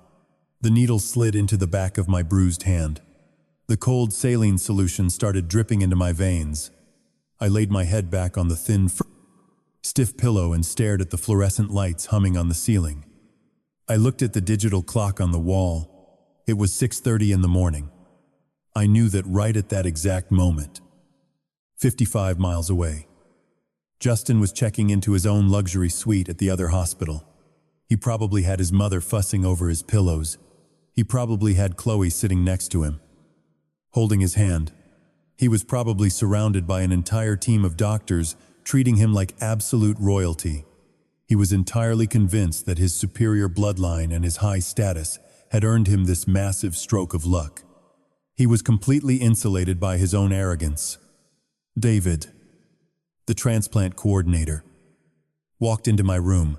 The needle slid into the back of my bruised hand. The cold saline solution started dripping into my veins. I laid my head back on the thin, stiff pillow and stared at the fluorescent lights humming on the ceiling. I looked at the digital clock on the wall. It was 6:30 in the morning. I knew that right at that exact moment, 55 miles away, Justin was checking into his own luxury suite at the other hospital. He probably had his mother fussing over his pillows. He probably had Chloe sitting next to him, holding his hand. He was probably surrounded by an entire team of doctors treating him like absolute royalty. He was entirely convinced that his superior bloodline and his high status had earned him this massive stroke of luck. He was completely insulated by his own arrogance. David, the transplant coordinator, walked into my room.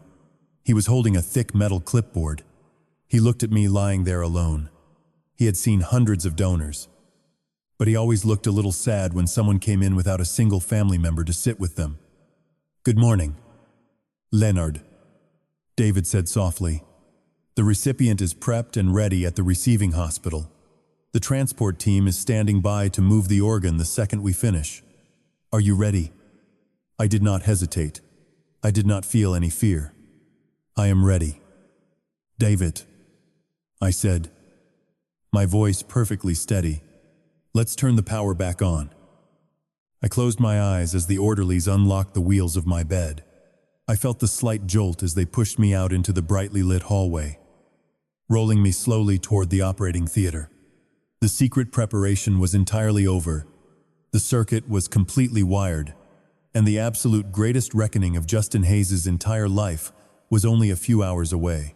He was holding a thick metal clipboard. He looked at me lying there alone. He had seen hundreds of donors, but he always looked a little sad when someone came in without a single family member to sit with them. "Good morning, Leonard," David said softly. The recipient is prepped and ready at the receiving hospital. The transport team is standing by to move the organ the second we finish. Are you ready? I did not hesitate. I did not feel any fear. I am ready. David, I said, my voice perfectly steady. Let's turn the power back on. I closed my eyes as the orderlies unlocked the wheels of my bed. I felt the slight jolt as they pushed me out into the brightly lit hallway, rolling me slowly toward the operating theater. The secret preparation was entirely over. The circuit was completely wired, and the absolute greatest reckoning of Justin Hayes' entire life was only a few hours away.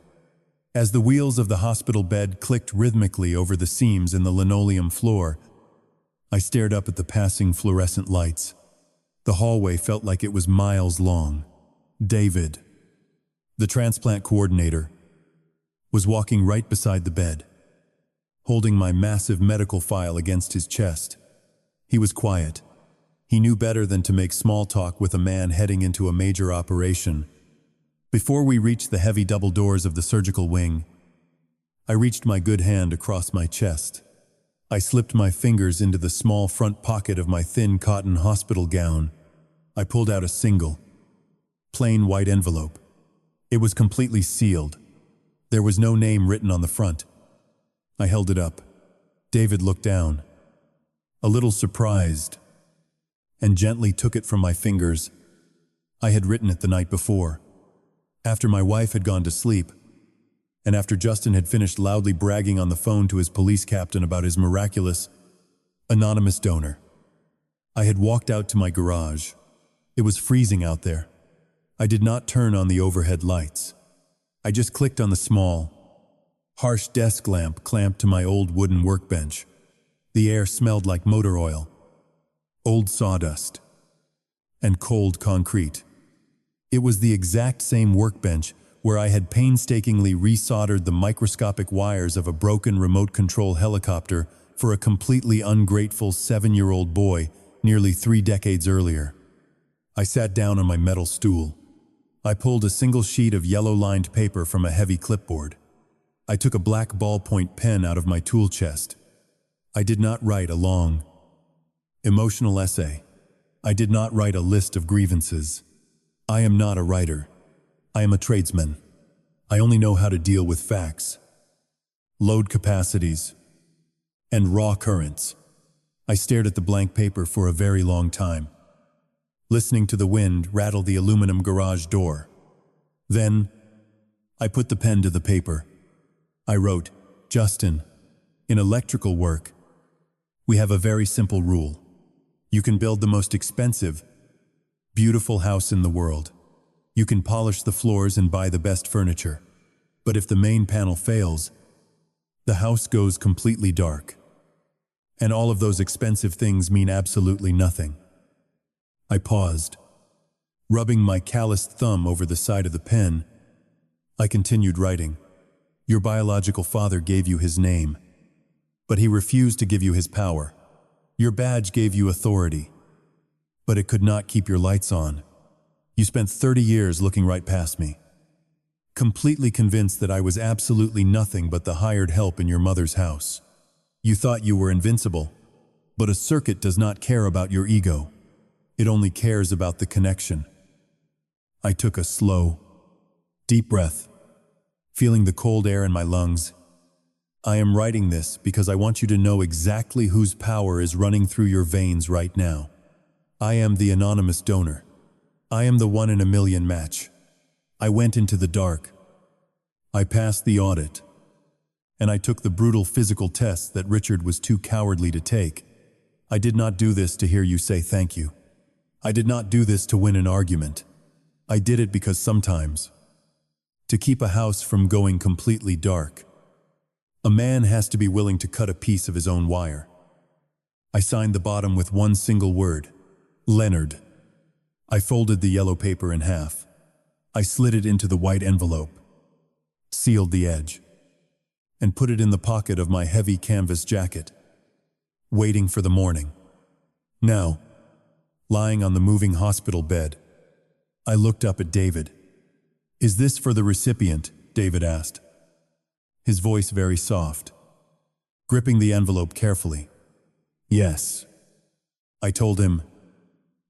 As the wheels of the hospital bed clicked rhythmically over the seams in the linoleum floor, I stared up at the passing fluorescent lights. The hallway felt like it was miles long. David, the transplant coordinator, was walking right beside the bed, holding my massive medical file against his chest. He was quiet. He knew better than to make small talk with a man heading into a major operation. Before we reached the heavy double doors of the surgical wing, I reached my good hand across my chest. I slipped my fingers into the small front pocket of my thin cotton hospital gown. I pulled out a single, plain white envelope. It was completely sealed. There was no name written on the front. I held it up. David looked down, a little surprised, and gently took it from my fingers. I had written it the night before, after my wife had gone to sleep, and after Justin had finished loudly bragging on the phone to his police captain about his miraculous, anonymous donor. I had walked out to my garage. It was freezing out there. I did not turn on the overhead lights. I just clicked on the small, harsh desk lamp clamped to my old wooden workbench. The air smelled like motor oil, old sawdust, and cold concrete. It was the exact same workbench where I had painstakingly resoldered the microscopic wires of a broken remote control helicopter for a completely ungrateful 7-year-old boy nearly 3 decades earlier. I sat down on my metal stool. I pulled a single sheet of yellow-lined paper from a heavy clipboard. I took a black ballpoint pen out of my tool chest. I did not write a long, emotional essay. I did not write a list of grievances. I am not a writer. I am a tradesman. I only know how to deal with facts, load capacities, and raw currents. I stared at the blank paper for a very long time, listening to the wind rattle the aluminum garage door. Then, I put the pen to the paper. I wrote, Justin, in electrical work, we have a very simple rule. You can build the most expensive, beautiful house in the world. You can polish the floors and buy the best furniture. But if the main panel fails, the house goes completely dark. And all of those expensive things mean absolutely nothing. I paused. Rubbing my calloused thumb over the side of the pen, I continued writing. Your biological father gave you his name, but he refused to give you his power. Your badge gave you authority, but it could not keep your lights on. You spent 30 years looking right past me, completely convinced that I was absolutely nothing but the hired help in your mother's house. You thought you were invincible, but a circuit does not care about your ego. It only cares about the connection. I took a slow, deep breath, feeling the cold air in my lungs. I am writing this because I want you to know exactly whose power is running through your veins right now. I am the anonymous donor. I am the 1 in a million match. I went into the dark. I passed the audit. And I took the brutal physical tests that Richard was too cowardly to take. I did not do this to hear you say thank you. I did not do this to win an argument. I did it because sometimes, to keep a house from going completely dark, a man has to be willing to cut a piece of his own wire. I signed the bottom with one single word, Leonard. I folded the yellow paper in half. I slid it into the white envelope, sealed the edge, and put it in the pocket of my heavy canvas jacket, waiting for the morning. Now, lying on the moving hospital bed, I looked up at David. Is this for the recipient? David asked. his voice very soft, gripping the envelope carefully. "Yes," I told him,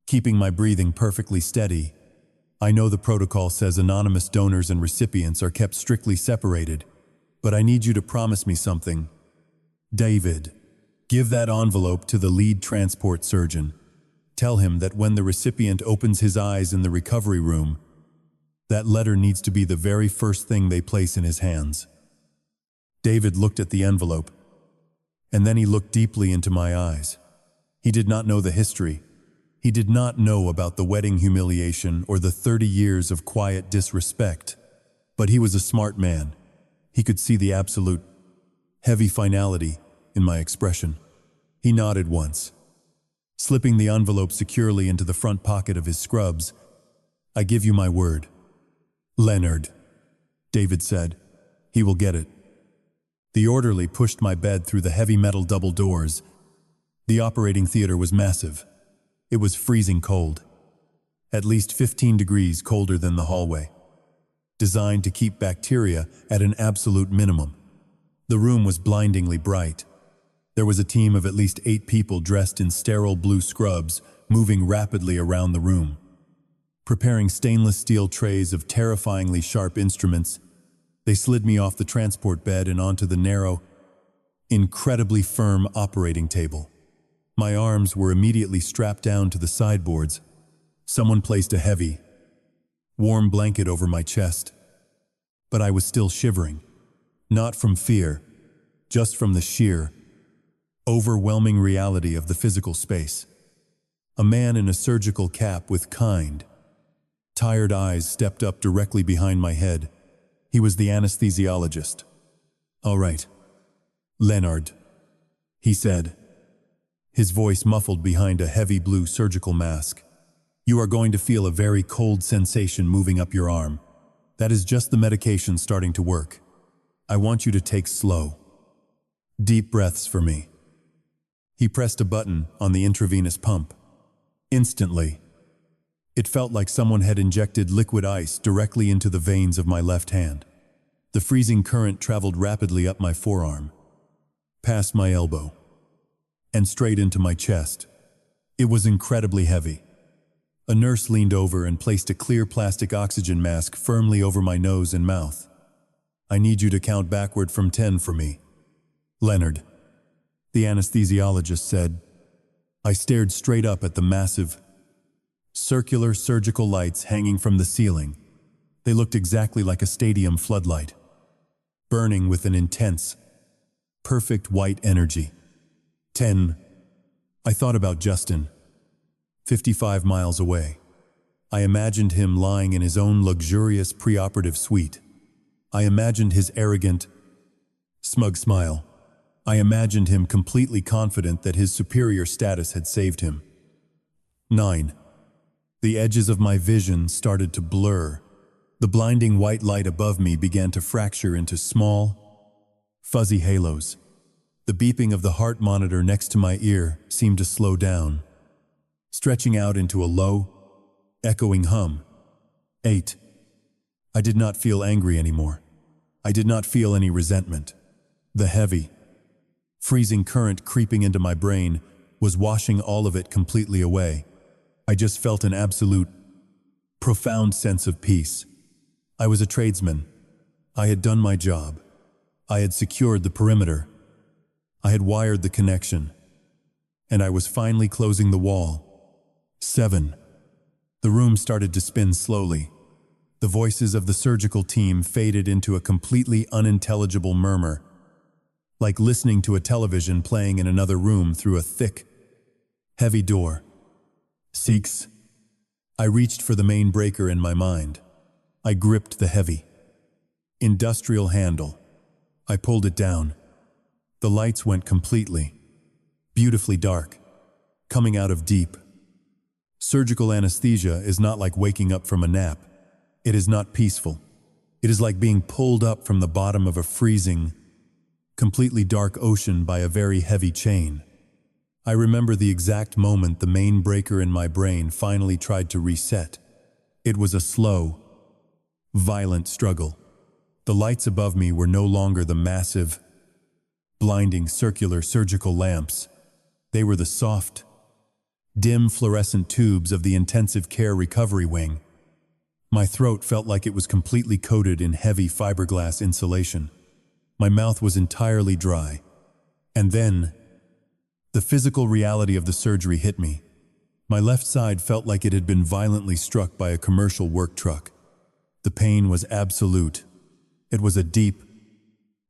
keeping my breathing perfectly steady. "I know the protocol says anonymous donors and recipients are kept strictly separated, but I need you to promise me something. David, give that envelope to the lead transport surgeon. Tell him that when the recipient opens his eyes in the recovery room, that letter needs to be the very first thing they place in his hands." David looked at the envelope, and then he looked deeply into my eyes. He did not know the history. He did not know about the wedding humiliation or the 30 years of quiet disrespect. But he was a smart man. He could see the absolute, heavy finality in my expression. He nodded once, slipping the envelope securely into the front pocket of his scrubs. "I give you my word." "Leonard," David said. "He will get it." The orderly pushed my bed through the heavy metal double doors. The operating theater was massive. It was freezing cold, at least 15 degrees colder than the hallway, designed to keep bacteria at an absolute minimum. The room was blindingly bright. There was a team of at least 8 people dressed in sterile blue scrubs, moving rapidly around the room, preparing stainless steel trays of terrifyingly sharp instruments. They slid me off the transport bed and onto the narrow, incredibly firm operating table. My arms were immediately strapped down to the sideboards. Someone placed a heavy, warm blanket over my chest. But I was still shivering, not from fear, just from the sheer, overwhelming reality of the physical space. A man in a surgical cap with kind, tired eyes stepped up directly behind my head. He was the anesthesiologist. "All right, Leonard," he said, his voice muffled behind a heavy blue surgical mask. "You are going to feel a very cold sensation moving up your arm. That is just the medication starting to work. I want you to take slow, deep breaths for me." He pressed a button on the intravenous pump. Instantly, it felt like someone had injected liquid ice directly into the veins of my left hand. The freezing current traveled rapidly up my forearm, past my elbow, and straight into my chest. It was incredibly heavy. A nurse leaned over and placed a clear plastic oxygen mask firmly over my nose and mouth. "I need you to count backward from 10 for me, Leonard," the anesthesiologist said. I stared straight up at the massive, circular surgical lights hanging from the ceiling. They looked exactly like a stadium floodlight, burning with an intense, perfect white energy. 10. I thought about Justin, 55 miles away. I imagined him lying in his own luxurious preoperative suite. I imagined his arrogant, smug smile. I imagined him completely confident that his superior status had saved him. 9. The edges of my vision started to blur. The blinding white light above me began to fracture into small, fuzzy halos. The beeping of the heart monitor next to my ear seemed to slow down, stretching out into a low, echoing hum. 8. I did not feel angry anymore. I did not feel any resentment. The heavy, freezing current creeping into my brain was washing all of it completely away. I just felt an absolute, profound sense of peace. I was a tradesman. I had done my job. I had secured the perimeter. I had wired the connection. And I was finally closing the wall. 7. The room started to spin slowly. The voices of the surgical team faded into a completely unintelligible murmur, like listening to a television playing in another room through a thick, heavy door. 6. I reached for the main breaker in my mind. I gripped the heavy, industrial handle. I pulled it down. The lights went completely, beautifully dark, coming out of deep. Surgical anesthesia is not like waking up from a nap. It is not peaceful. It is like being pulled up from the bottom of a freezing, completely dark ocean by a very heavy chain. I remember the exact moment the main breaker in my brain finally tried to reset. It was a slow, violent struggle. The lights above me were no longer the massive, blinding circular surgical lamps. They were the soft, dim fluorescent tubes of the intensive care recovery wing. My throat felt like it was completely coated in heavy fiberglass insulation. My mouth was entirely dry. And then, the physical reality of the surgery hit me. My left side felt like it had been violently struck by a commercial work truck. The pain was absolute. It was a deep,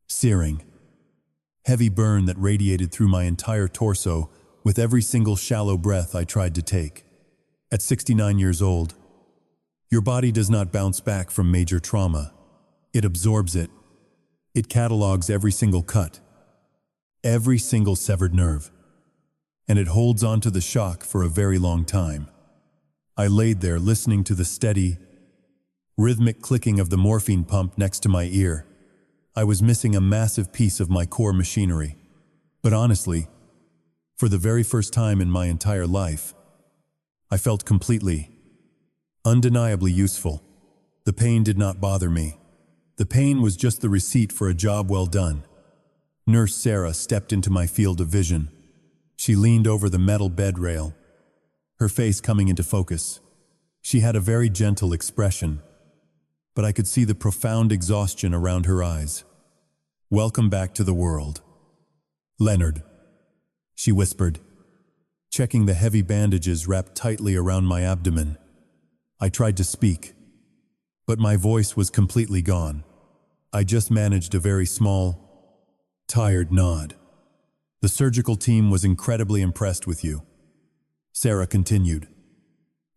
searing, heavy burn that radiated through my entire torso with every single shallow breath I tried to take. At 69 years old, your body does not bounce back from major trauma. It absorbs it. It catalogs every single cut, every single severed nerve, and it holds on to the shock for a very long time. I laid there listening to the steady, rhythmic clicking of the morphine pump next to my ear. I was missing a massive piece of my core machinery. But honestly, for the very first time in my entire life, I felt completely, undeniably useful. The pain did not bother me. The pain was just the receipt for a job well done. Nurse Sarah stepped into my field of vision. She leaned over the metal bed rail, her face coming into focus. She had a very gentle expression, but I could see the profound exhaustion around her eyes. "Welcome back to the world, Leonard," she whispered, checking the heavy bandages wrapped tightly around my abdomen. I tried to speak, but my voice was completely gone. I just managed a very small, tired nod. "The surgical team was incredibly impressed with you," Sarah continued,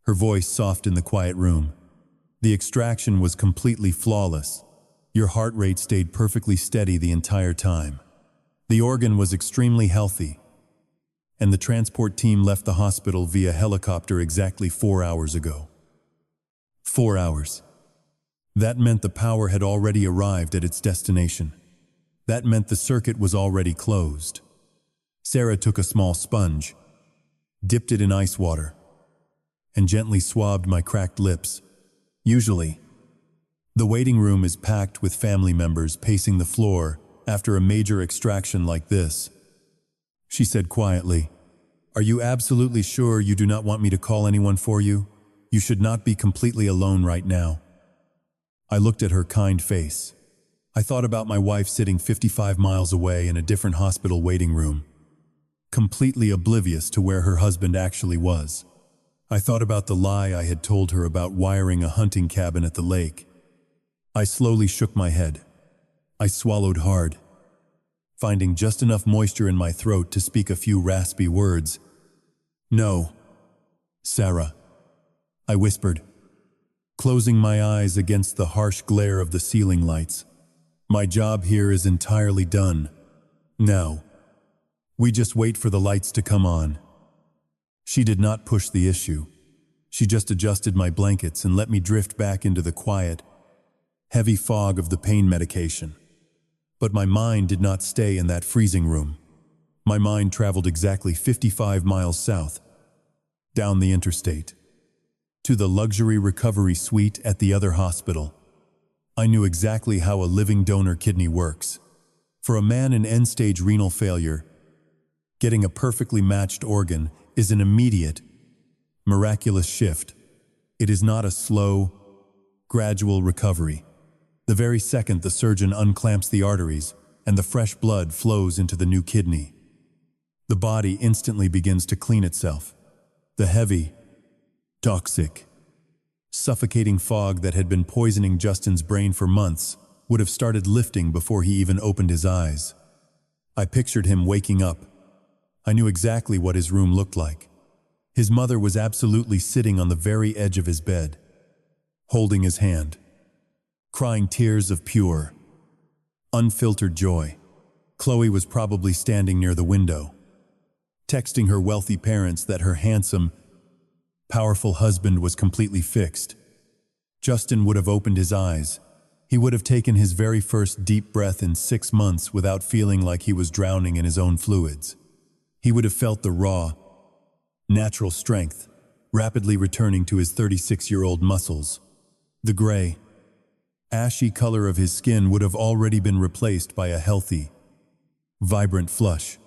her voice soft in the quiet room. "The extraction was completely flawless. Your heart rate stayed perfectly steady the entire time. The organ was extremely healthy, and the transport team left the hospital via helicopter exactly 4 hours ago." 4 hours. That meant the power had already arrived at its destination. That meant the circuit was already closed. Sarah took a small sponge, dipped it in ice water, and gently swabbed my cracked lips. "Usually, the waiting room is packed with family members pacing the floor after a major extraction like this," she said quietly. "Are you absolutely sure you do not want me to call anyone for you? You should not be completely alone right now." I looked at her kind face. I thought about my wife sitting 55 miles away in a different hospital waiting room, completely oblivious to where her husband actually was. I thought about the lie I had told her about wiring a hunting cabin at the lake. I slowly shook my head. I swallowed hard, finding just enough moisture in my throat to speak a few raspy words. "No, Sarah," I whispered, closing my eyes against the harsh glare of the ceiling lights. "My job here is entirely done. Now, we just wait for the lights to come on." She did not push the issue. She just adjusted my blankets and let me drift back into the quiet, heavy fog of the pain medication. But my mind did not stay in that freezing room. My mind traveled exactly 55 miles south, down the interstate, to the luxury recovery suite at the other hospital. I knew exactly how a living donor kidney works. For a man in end-stage renal failure, getting a perfectly matched organ is an immediate, miraculous shift. It is not a slow, gradual recovery. The very second the surgeon unclamps the arteries and the fresh blood flows into the new kidney, the body instantly begins to clean itself. The heavy, toxic, suffocating fog that had been poisoning Justin's brain for months would have started lifting before he even opened his eyes. I pictured him waking up. I knew exactly what his room looked like. His mother was absolutely sitting on the very edge of his bed, holding his hand, crying tears of pure, unfiltered joy. Chloe was probably standing near the window, texting her wealthy parents that her handsome, powerful husband was completely fixed. Justin would have opened his eyes. He would have taken his very first deep breath in 6 months without feeling like he was drowning in his own fluids. He would have felt the raw, natural strength rapidly returning to his 36-year-old muscles. The gray, ashy color of his skin would have already been replaced by a healthy, vibrant flush.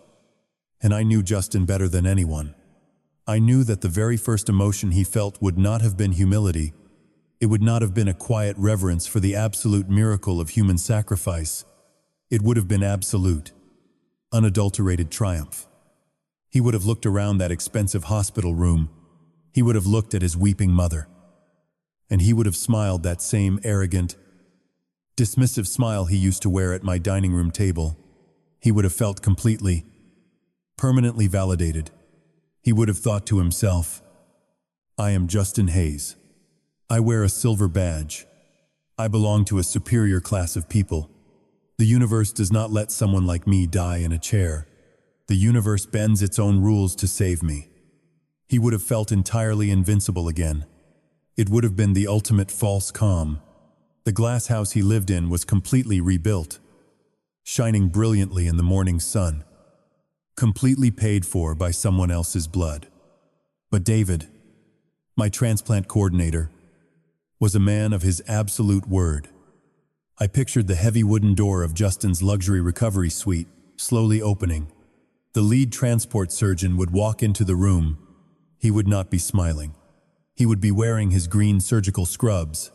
And I knew Justin better than anyone. I knew that the very first emotion he felt would not have been humility. It would not have been a quiet reverence for the absolute miracle of human sacrifice. It would have been absolute, unadulterated triumph. He would have looked around that expensive hospital room. He would have looked at his weeping mother. And he would have smiled that same arrogant, dismissive smile he used to wear at my dining room table. He would have felt completely, permanently validated. He would have thought to himself, I am Justin Hayes. I wear a silver badge. I belong to a superior class of people. The universe does not let someone like me die in a chair. The universe bends its own rules to save me. He would have felt entirely invincible again. It would have been the ultimate false calm. The glass house he lived in was completely rebuilt, shining brilliantly in the morning sun, completely paid for by someone else's blood. But David, my transplant coordinator, was a man of his absolute word. I pictured the heavy wooden door of Justin's luxury recovery suite slowly opening. The lead transport surgeon would walk into the room. He would not be smiling. He would be wearing his green surgical scrubs,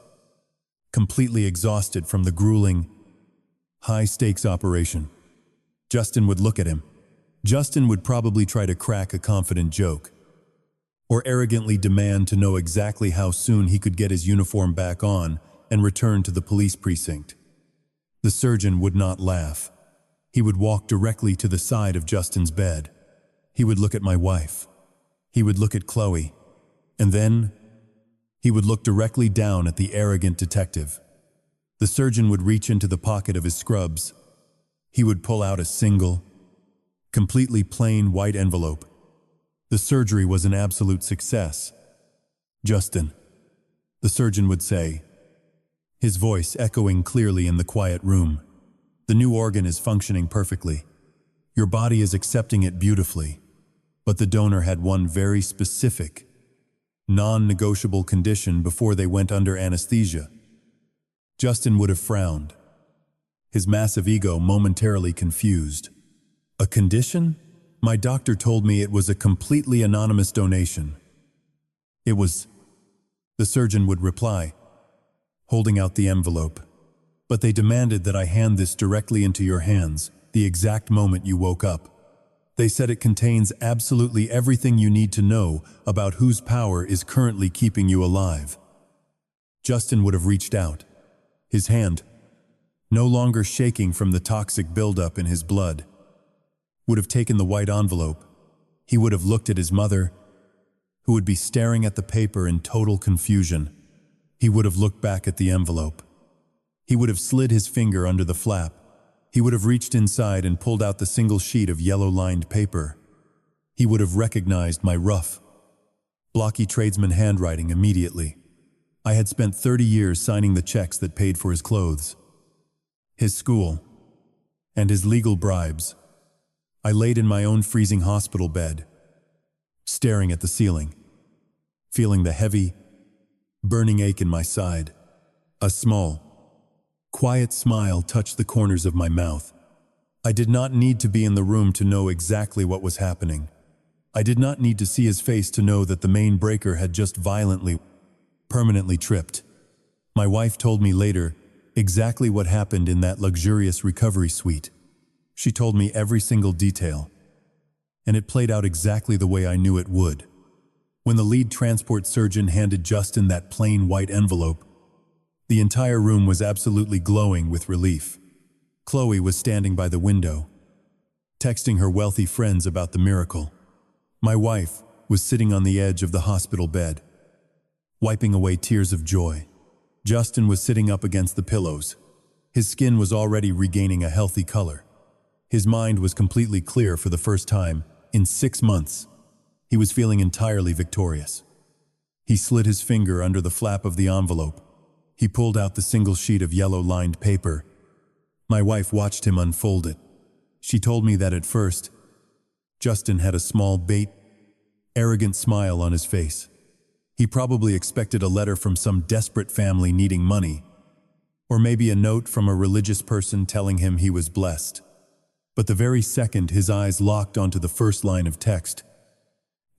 completely exhausted from the grueling, high-stakes operation. Justin would look at him. Justin would probably try to crack a confident joke, or arrogantly demand to know exactly how soon he could get his uniform back on and return to the police precinct. The surgeon would not laugh. He would walk directly to the side of Justin's bed. He would look at my wife. He would look at Chloe. And then he would look directly down at the arrogant detective. The surgeon would reach into the pocket of his scrubs. He would pull out a single, completely plain white envelope. The surgery was an absolute success. Justin, the surgeon would say, his voice echoing clearly in the quiet room. The new organ is functioning perfectly. Your body is accepting it beautifully. But the donor had one very specific, non-negotiable condition before they went under anesthesia. Justin would have frowned, his massive ego momentarily confused. A condition? My doctor told me it was a completely anonymous donation. It was, the surgeon would reply, holding out the envelope. But they demanded that I hand this directly into your hands, the exact moment you woke up. They said it contains absolutely everything you need to know about whose power is currently keeping you alive. Justin would have reached out, his hand, no longer shaking from the toxic buildup in his blood, would have taken the white envelope. He would have looked at his mother, who would be staring at the paper in total confusion. He would have looked back at the envelope. He would have slid his finger under the flap. He would have reached inside and pulled out the single sheet of yellow-lined paper. He would have recognized my rough, blocky tradesman handwriting immediately. I had spent 30 years signing the checks that paid for his clothes, his school, and his legal bribes. I laid in my own freezing hospital bed, staring at the ceiling, feeling the heavy, burning ache in my side. A small, quiet smile touched the corners of my mouth. I did not need to be in the room to know exactly what was happening. I did not need to see his face to know that the main breaker had just violently, permanently tripped. My wife told me later exactly what happened in that luxurious recovery suite. She told me every single detail, and it played out exactly the way I knew it would. When the lead transport surgeon handed Justin that plain white envelope, the entire room was absolutely glowing with relief. Chloe was standing by the window, texting her wealthy friends about the miracle. My wife was sitting on the edge of the hospital bed, wiping away tears of joy. Justin was sitting up against the pillows. His skin was already regaining a healthy color. His mind was completely clear for the first time in 6 months. He was feeling entirely victorious. He slid his finger under the flap of the envelope. He pulled out the single sheet of yellow-lined paper. My wife watched him unfold it. She told me that at first, Justin had a small, arrogant smile on his face. He probably expected a letter from some desperate family needing money. Or maybe a note from a religious person telling him he was blessed. But the very second his eyes locked onto the first line of text,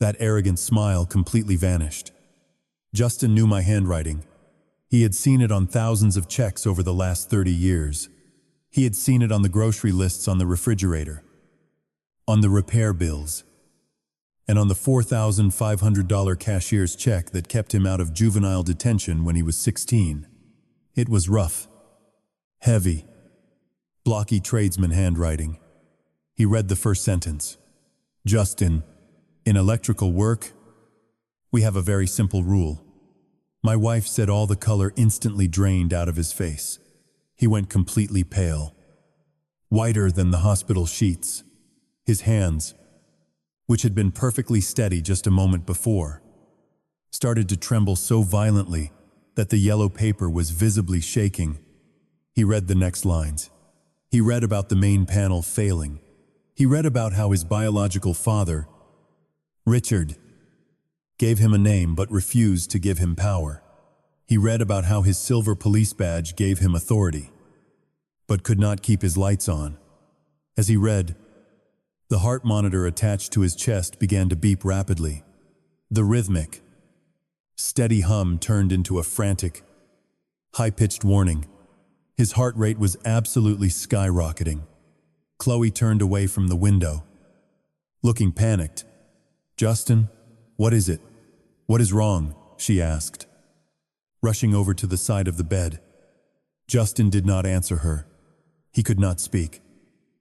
that arrogant smile completely vanished. Justin knew my handwriting. He had seen it on thousands of checks over the last 30 years. He had seen it on the grocery lists on the refrigerator, on the repair bills, and on the $4,500 cashier's check that kept him out of juvenile detention when he was 16. It was rough, heavy, blocky tradesman handwriting. He read the first sentence. Justin, in electrical work, we have a very simple rule. My wife said all the color instantly drained out of his face. He went completely pale, whiter than the hospital sheets. His hands, which had been perfectly steady just a moment before, started to tremble so violently that the yellow paper was visibly shaking. He read the next lines. He read about the main panel failing. He read about how his biological father, Richard, gave him a name but refused to give him power. He read about how his silver police badge gave him authority, but could not keep his lights on. As he read, the heart monitor attached to his chest began to beep rapidly. The rhythmic, steady hum turned into a frantic, high-pitched warning. His heart rate was absolutely skyrocketing. Chloe turned away from the window, looking panicked. "Justin, what is it? What is wrong?" she asked, rushing over to the side of the bed. Justin did not answer her. He could not speak.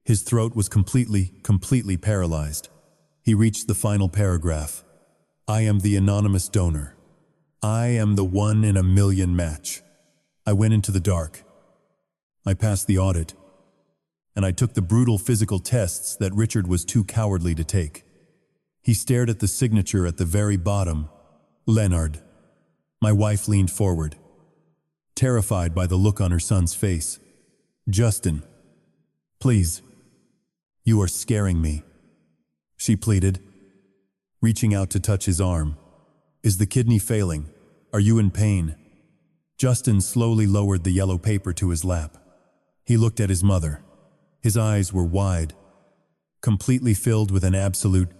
His throat was completely paralyzed. He reached the final paragraph. "I am the anonymous donor. I am the 1 in a million match. I went into the dark. I passed the audit. And I took the brutal physical tests that Richard was too cowardly to take." He stared at the signature at the very bottom. Leonard. My wife leaned forward, terrified by the look on her son's face. "Justin, please. You are scaring me," she pleaded, reaching out to touch his arm. "Is the kidney failing? Are you in pain?" Justin slowly lowered the yellow paper to his lap. He looked at his mother. His eyes were wide, completely filled with an absolute,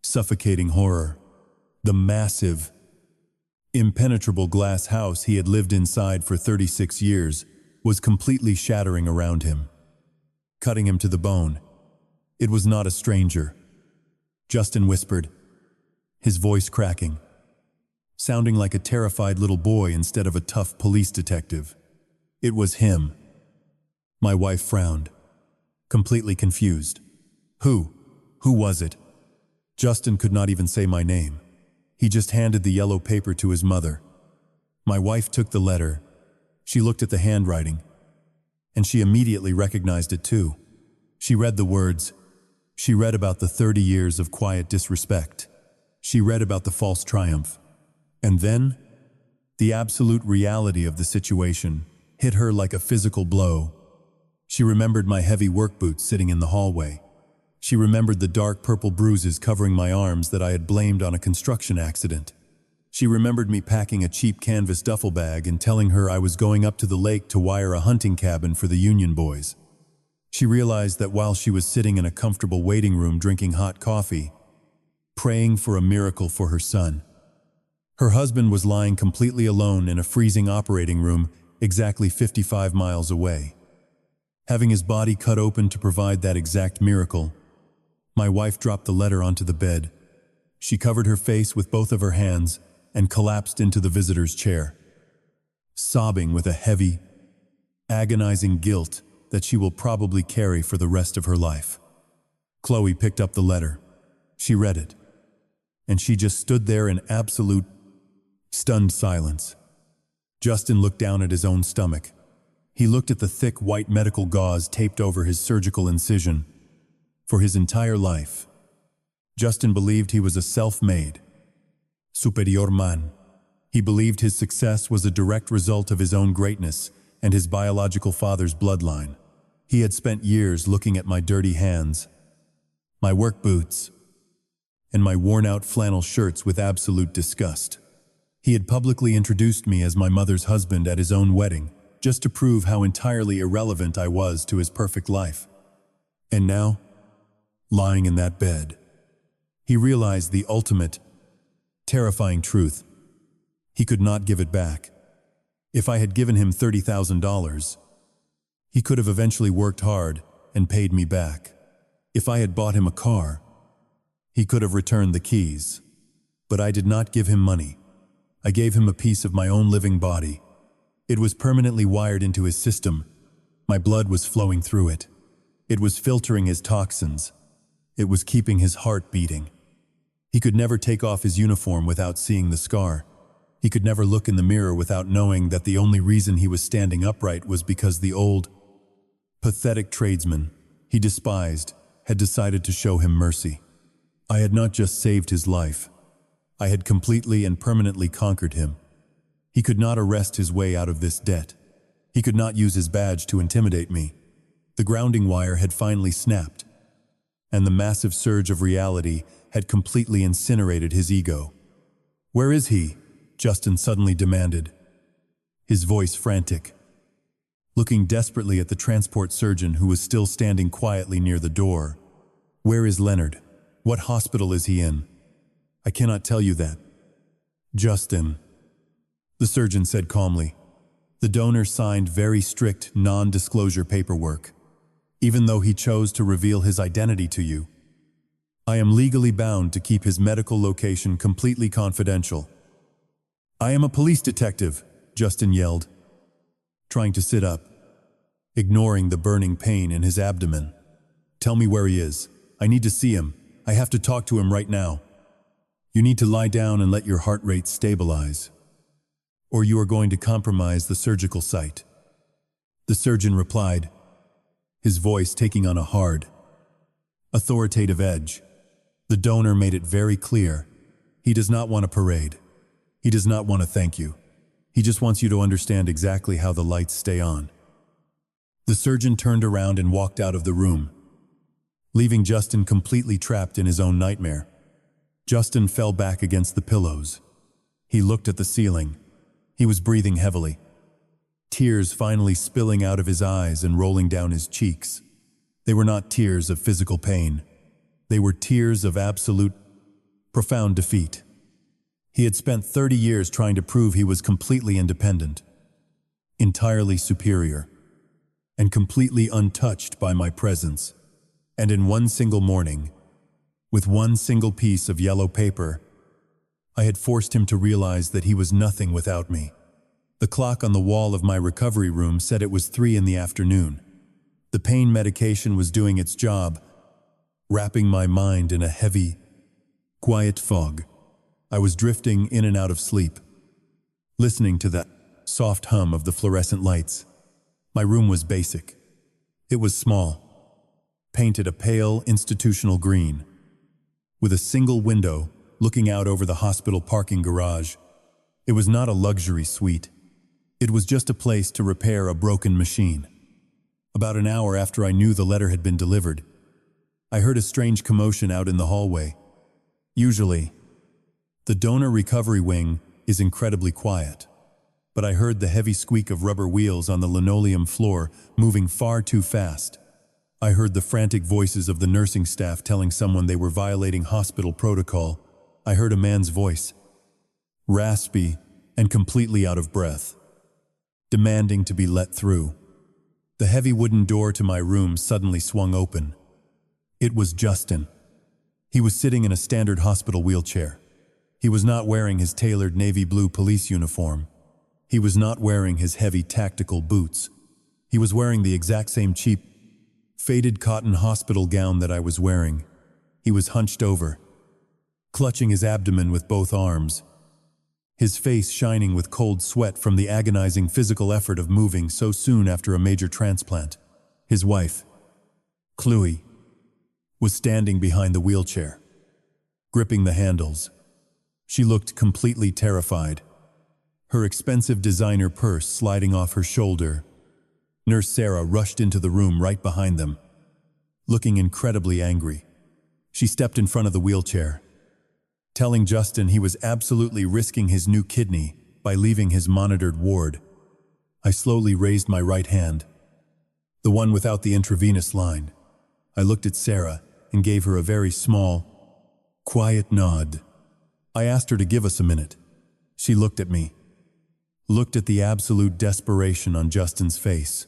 suffocating horror. The massive, impenetrable glass house he had lived inside for 36 years was completely shattering around him, cutting him to the bone. It was not a stranger. Justin whispered, his voice cracking, sounding like a terrified little boy instead of a tough police detective. It was him. My wife frowned, completely confused. Who was it? Justin could not even say my name. He just handed the yellow paper to his mother. My wife took the letter. She looked at the handwriting, and she immediately recognized it too. She read the words. She read about the 30 years of quiet disrespect. She read about the false triumph. And then, the absolute reality of the situation hit her like a physical blow. She remembered my heavy work boots sitting in the hallway. She remembered the dark purple bruises covering my arms that I had blamed on a construction accident. She remembered me packing a cheap canvas duffel bag and telling her I was going up to the lake to wire a hunting cabin for the Union boys. She realized that while she was sitting in a comfortable waiting room drinking hot coffee, praying for a miracle for her son, her husband was lying completely alone in a freezing operating room exactly 55 miles away. Having his body cut open to provide that exact miracle, my wife dropped the letter onto the bed. She covered her face with both of her hands and collapsed into the visitor's chair, sobbing with a heavy, agonizing guilt that she will probably carry for the rest of her life. Chloe picked up the letter. She read it, and she just stood there in absolute, stunned silence. Justin looked down at his own stomach. He looked at the thick white medical gauze taped over his surgical incision. For his entire life, Justin believed he was a self-made, superior man. He believed his success was a direct result of his own greatness and his biological father's bloodline. He had spent years looking at my dirty hands, my work boots, and my worn-out flannel shirts with absolute disgust. He had publicly introduced me as my mother's husband at his own wedding, just to prove how entirely irrelevant I was to his perfect life. And now, lying in that bed, he realized the ultimate, terrifying truth. He could not give it back. If I had given him $30,000, he could have eventually worked hard and paid me back. If I had bought him a car, he could have returned the keys. But I did not give him money. I gave him a piece of my own living body. It was permanently wired into his system. My blood was flowing through it. It was filtering his toxins. It was keeping his heart beating. He could never take off his uniform without seeing the scar. He could never look in the mirror without knowing that the only reason he was standing upright was because the old, pathetic tradesman he despised had decided to show him mercy. I had not just saved his life. I had completely and permanently conquered him. He could not arrest his way out of this debt. He could not use his badge to intimidate me. The grounding wire had finally snapped, and the massive surge of reality had completely incinerated his ego. "Where is he?" Justin suddenly demanded, his voice frantic. Looking desperately at the transport surgeon who was still standing quietly near the door. "Where is Leonard? What hospital is he in?" "I cannot tell you that." "Justin," the surgeon said calmly. "The donor signed very strict non-disclosure paperwork. Even though he chose to reveal his identity to you, I am legally bound to keep his medical location completely confidential." "I am a police detective," Justin yelled, trying to sit up, ignoring the burning pain in his abdomen. "Tell me where he is. I need to see him. I have to talk to him right now." "You need to lie down and let your heart rate stabilize, or you are going to compromise the surgical site," the surgeon replied, his voice taking on a hard, authoritative edge. The donor made it very clear. He does not want a parade. He does not want to thank you. He just wants you to understand exactly how the lights stay on. The surgeon turned around and walked out of the room, leaving Justin completely trapped in his own nightmare. Justin fell back against the pillows. He looked at the ceiling. He was breathing heavily, tears finally spilling out of his eyes and rolling down his cheeks. They were not tears of physical pain. They were tears of absolute, profound defeat. He had spent 30 years trying to prove he was completely independent, entirely superior, and completely untouched by my presence. And in one single morning, with one single piece of yellow paper, I had forced him to realize that he was nothing without me. The clock on the wall of my recovery room said it was 3 in the afternoon. The pain medication was doing its job, wrapping my mind in a heavy, quiet fog. I was drifting in and out of sleep, listening to that soft hum of the fluorescent lights. My room was basic. It was small, painted a pale institutional green, with a single window looking out over the hospital parking garage. It was not a luxury suite. It was just a place to repair a broken machine. About an hour after I knew the letter had been delivered, I heard a strange commotion out in the hallway. Usually, the donor recovery wing is incredibly quiet, but I heard the heavy squeak of rubber wheels on the linoleum floor moving far too fast. I heard the frantic voices of the nursing staff telling someone they were violating hospital protocol. I heard a man's voice, raspy and completely out of breath, demanding to be let through. The heavy wooden door to my room suddenly swung open. It was Justin. He was sitting in a standard hospital wheelchair. He was not wearing his tailored navy blue police uniform. He was not wearing his heavy tactical boots. He was wearing the exact same cheap, faded cotton hospital gown that I was wearing. He was hunched over, clutching his abdomen with both arms, his face shining with cold sweat from the agonizing physical effort of moving so soon after a major transplant. His wife, Chloe, was standing behind the wheelchair, gripping the handles. She looked completely terrified, her expensive designer purse sliding off her shoulder. Nurse Sarah rushed into the room right behind them, looking incredibly angry. She stepped in front of the wheelchair, telling Justin he was absolutely risking his new kidney by leaving his monitored ward. I slowly raised my right hand, the one without the intravenous line. I looked at Sarah and gave her a very small, quiet nod. I asked her to give us a minute. She looked at me, looked at the absolute desperation on Justin's face,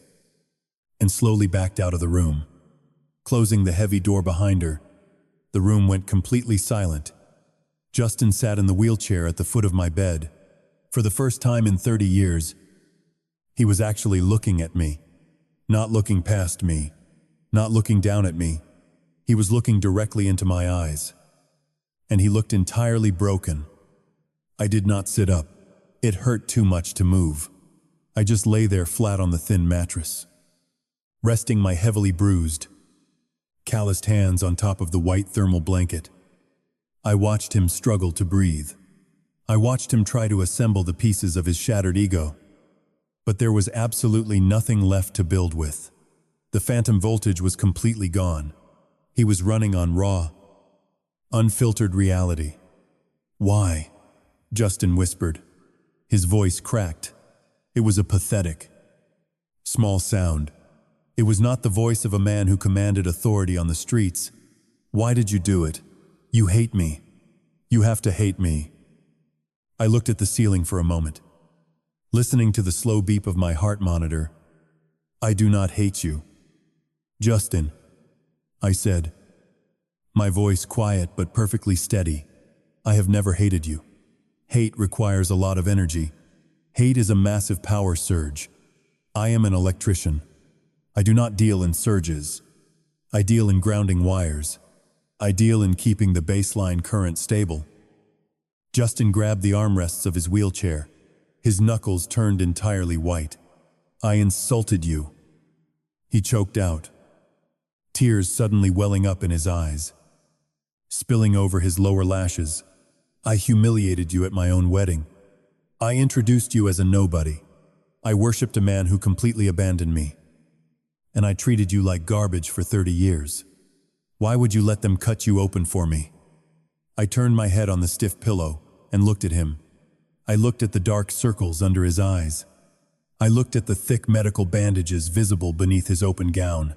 and slowly backed out of the room. Closing the heavy door behind her, the room went completely silent. Justin sat in the wheelchair at the foot of my bed. For the first time in 30 years, he was actually looking at me, not looking past me, not looking down at me. He was looking directly into my eyes, and he looked entirely broken. I did not sit up. It hurt too much to move. I just lay there flat on the thin mattress, resting my heavily bruised, calloused hands on top of the white thermal blanket. I watched him struggle to breathe. I watched him try to assemble the pieces of his shattered ego. But there was absolutely nothing left to build with. The phantom voltage was completely gone. He was running on raw, unfiltered reality. "Why?" Justin whispered. His voice cracked. It was a pathetic, small sound. It was not the voice of a man who commanded authority on the streets. "Why did you do it? You hate me. You have to hate me." I looked at the ceiling for a moment, listening to the slow beep of my heart monitor. "I do not hate you, Justin," I said, my voice quiet but perfectly steady. "I have never hated you. Hate requires a lot of energy. Hate is a massive power surge. I am an electrician. I do not deal in surges. I deal in grounding wires. I deal in keeping the baseline current stable." Justin grabbed the armrests of his wheelchair. His knuckles turned entirely white. "I insulted you," he choked out, tears suddenly welling up in his eyes, spilling over his lower lashes. "I humiliated you at my own wedding. I introduced you as a nobody. I worshipped a man who completely abandoned me. And I treated you like garbage for 30 years. Why would you let them cut you open for me?" I turned my head on the stiff pillow and looked at him. I looked at the dark circles under his eyes. I looked at the thick medical bandages visible beneath his open gown.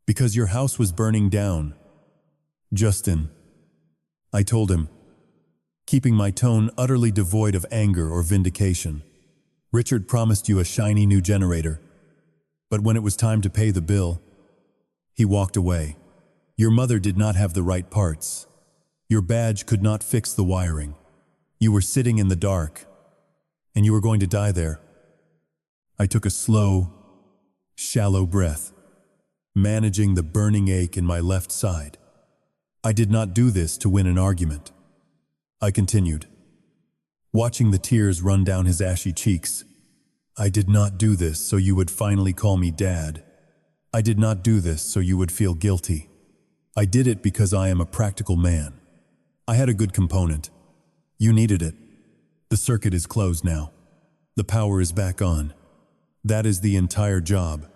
"Because your house was burning down, Justin," I told him, keeping my tone utterly devoid of anger or vindication. "Richard promised you a shiny new generator, but when it was time to pay the bill, he walked away. Your mother did not have the right parts. Your badge could not fix the wiring. You were sitting in the dark, and you were going to die there." I took a slow, shallow breath, managing the burning ache in my left side. "I did not do this to win an argument," I continued, watching the tears run down his ashy cheeks. "I did not do this so you would finally call me Dad. I did not do this so you would feel guilty. I did it because I am a practical man. I had a good component. You needed it. The circuit is closed now. The power is back on. That is the entire job."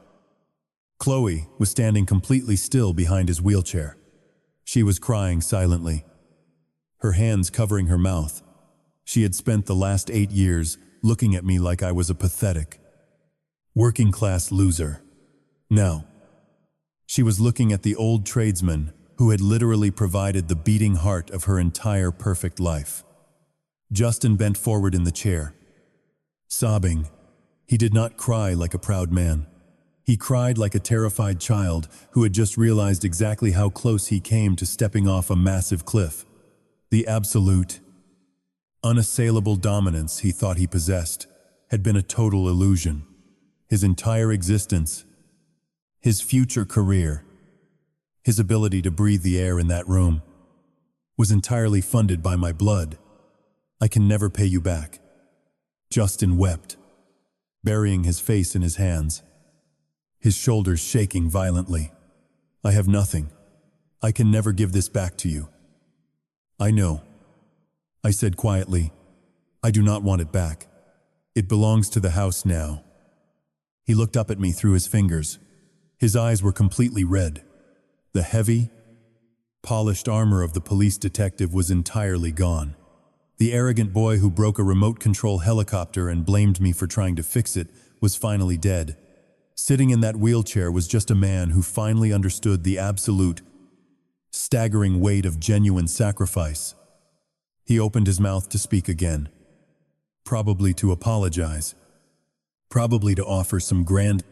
Chloe was standing completely still behind his wheelchair. She was crying silently, her hands covering her mouth. She had spent the last 8 years looking at me like I was a pathetic, working-class loser. Now, she was looking at the old tradesman who had literally provided the beating heart of her entire perfect life. Justin bent forward in the chair, sobbing. He did not cry like a proud man. He cried like a terrified child who had just realized exactly how close he came to stepping off a massive cliff. The absolute, unassailable dominance he thought he possessed had been a total illusion. His entire existence, his future career, his ability to breathe the air in that room, was entirely funded by my blood. "I can never pay you back." Justin wept, burying his face in his hands, his shoulders shaking violently. "I have nothing. I can never give this back to you." "I know," I said quietly. "I do not want it back. It belongs to the house now." He looked up at me through his fingers. His eyes were completely red. The heavy, polished armor of the police detective was entirely gone. The arrogant boy who broke a remote-control helicopter and blamed me for trying to fix it was finally dead. Sitting in that wheelchair was just a man who finally understood the absolute, staggering weight of genuine sacrifice. He opened his mouth to speak again, probably to apologize, probably to offer some grand,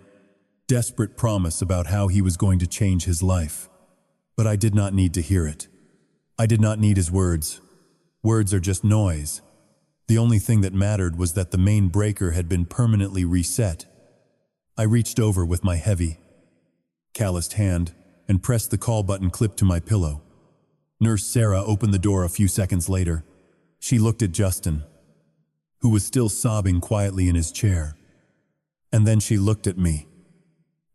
desperate promise about how he was going to change his life. But I did not need to hear it. I did not need his words. Words are just noise. The only thing that mattered was that the main breaker had been permanently reset. I reached over with my heavy, calloused hand and pressed the call button clipped to my pillow. Nurse Sarah opened the door a few seconds later. She looked at Justin, who was still sobbing quietly in his chair. And then she looked at me.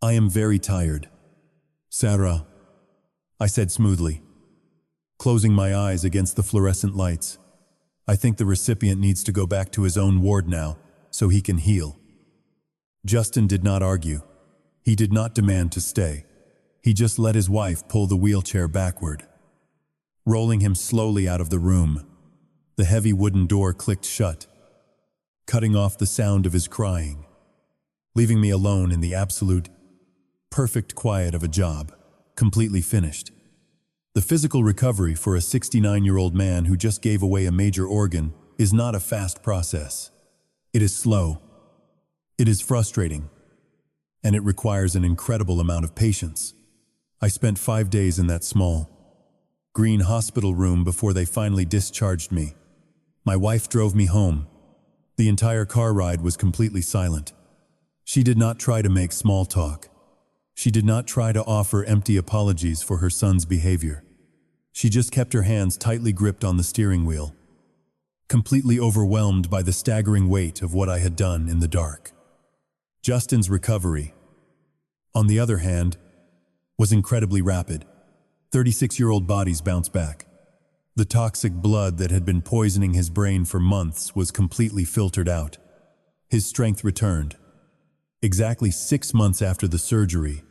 "I am very tired, Sarah," I said smoothly, closing my eyes against the fluorescent lights. "I think the recipient needs to go back to his own ward now, so he can heal." Justin did not argue. He did not demand to stay. He just let his wife pull the wheelchair backward, rolling him slowly out of the room. The heavy wooden door clicked shut, cutting off the sound of his crying, leaving me alone in the absolute, perfect quiet of a job, completely finished. The physical recovery for a 69-year-old man who just gave away a major organ is not a fast process. It is slow. It is frustrating. And it requires an incredible amount of patience. I spent 5 days in that small, green hospital room before they finally discharged me. My wife drove me home. The entire car ride was completely silent. She did not try to make small talk. She did not try to offer empty apologies for her son's behavior. She just kept her hands tightly gripped on the steering wheel, completely overwhelmed by the staggering weight of what I had done in the dark. Justin's recovery, on the other hand, was incredibly rapid. 36-year-old bodies bounced back. The toxic blood that had been poisoning his brain for months was completely filtered out. His strength returned. Exactly 6 months after the surgery,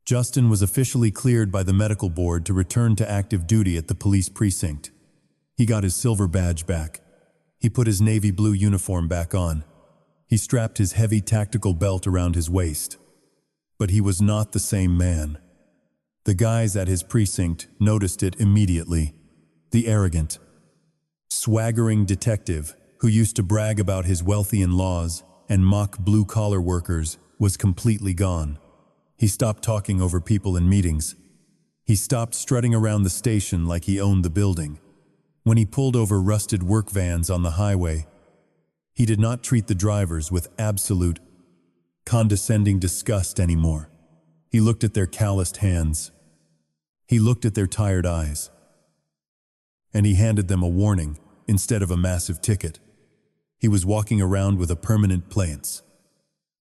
Justin was officially cleared by the medical board to return to active duty at the police precinct. He got his silver badge back. He put his navy blue uniform back on. He strapped his heavy tactical belt around his waist. But he was not the same man. The guys at his precinct noticed it immediately. The arrogant, swaggering detective who used to brag about his wealthy in-laws and mock blue-collar workers was completely gone. He stopped talking over people in meetings. He stopped strutting around the station like he owned the building. When he pulled over rusted work vans on the highway, he did not treat the drivers with absolute, condescending disgust anymore. He looked at their calloused hands. He looked at their tired eyes. And he handed them a warning instead of a massive ticket. He was walking around with a permanent plainte,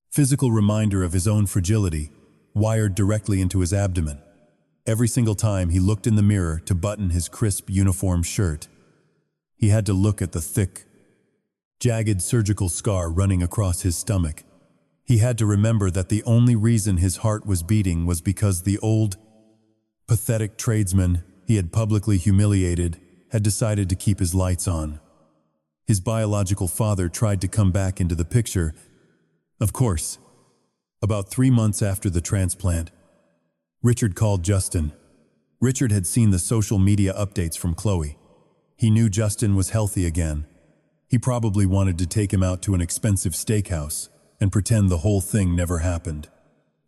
physical reminder of his own fragility, wired directly into his abdomen. Every single time he looked in the mirror to button his crisp uniform shirt, he had to look at the thick, jagged surgical scar running across his stomach. He had to remember that the only reason his heart was beating was because the old, pathetic tradesman he had publicly humiliated had decided to keep his lights on. His biological father tried to come back into the picture. Of course, about 3 months after the transplant, Richard called Justin. Richard had seen the social media updates from Chloe. He knew Justin was healthy again. He probably wanted to take him out to an expensive steakhouse and pretend the whole thing never happened.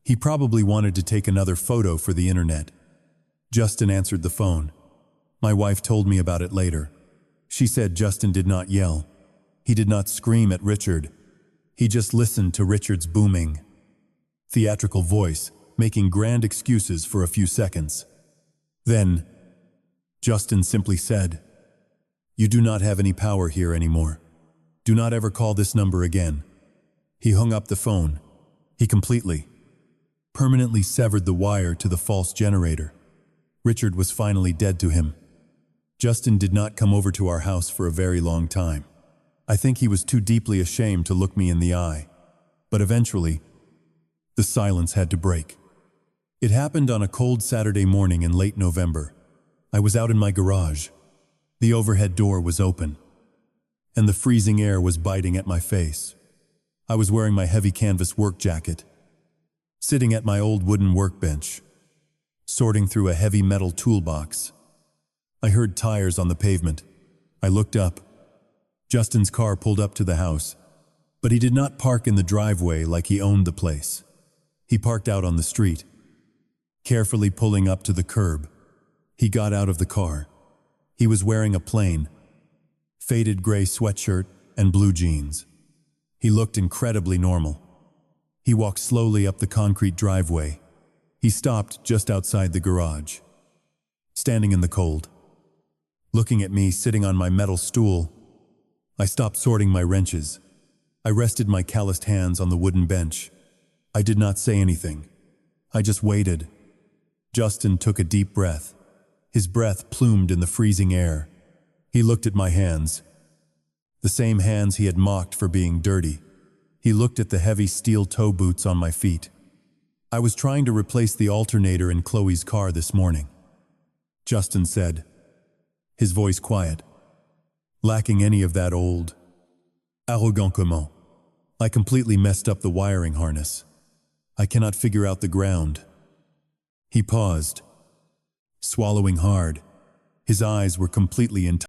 He probably wanted to take another photo for the internet. Justin answered the phone. My wife told me about it later. She said Justin did not yell. He did not scream at Richard. He just listened to Richard's booming, theatrical voice, making grand excuses for a few seconds. Then, Justin simply said, "You do not have any power here anymore. Do not ever call this number again." He hung up the phone. He completely, permanently severed the wire to the false generator. Richard was finally dead to him. Justin did not come over to our house for a very long time. I think he was too deeply ashamed to look me in the eye. But eventually, the silence had to break. It happened on a cold Saturday morning in late November. I was out in my garage. The overhead door was open, and the freezing air was biting at my face. I was wearing my heavy canvas work jacket, sitting at my old wooden workbench, sorting through a heavy metal toolbox. I heard tires on the pavement. I looked up. Justin's car pulled up to the house, but he did not park in the driveway like he owned the place. He parked out on the street, carefully pulling up to the curb. He got out of the car. He was wearing a plain, faded gray sweatshirt and blue jeans. He looked incredibly normal. He walked slowly up the concrete driveway. He stopped just outside the garage, standing in the cold, looking at me sitting on my metal stool. I stopped sorting my wrenches. I rested my calloused hands on the wooden bench. I did not say anything. I just waited. Justin took a deep breath. His breath plumed in the freezing air. He looked at my hands, the same hands he had mocked for being dirty. He looked at the heavy steel toe boots on my feet. I was trying to replace the alternator in Chloe's car this morning, Justin said, his voice quiet, lacking any of that old, arrogant comment. I completely messed up the wiring harness. I cannot figure out the ground. He paused, swallowing hard. His eyes were completely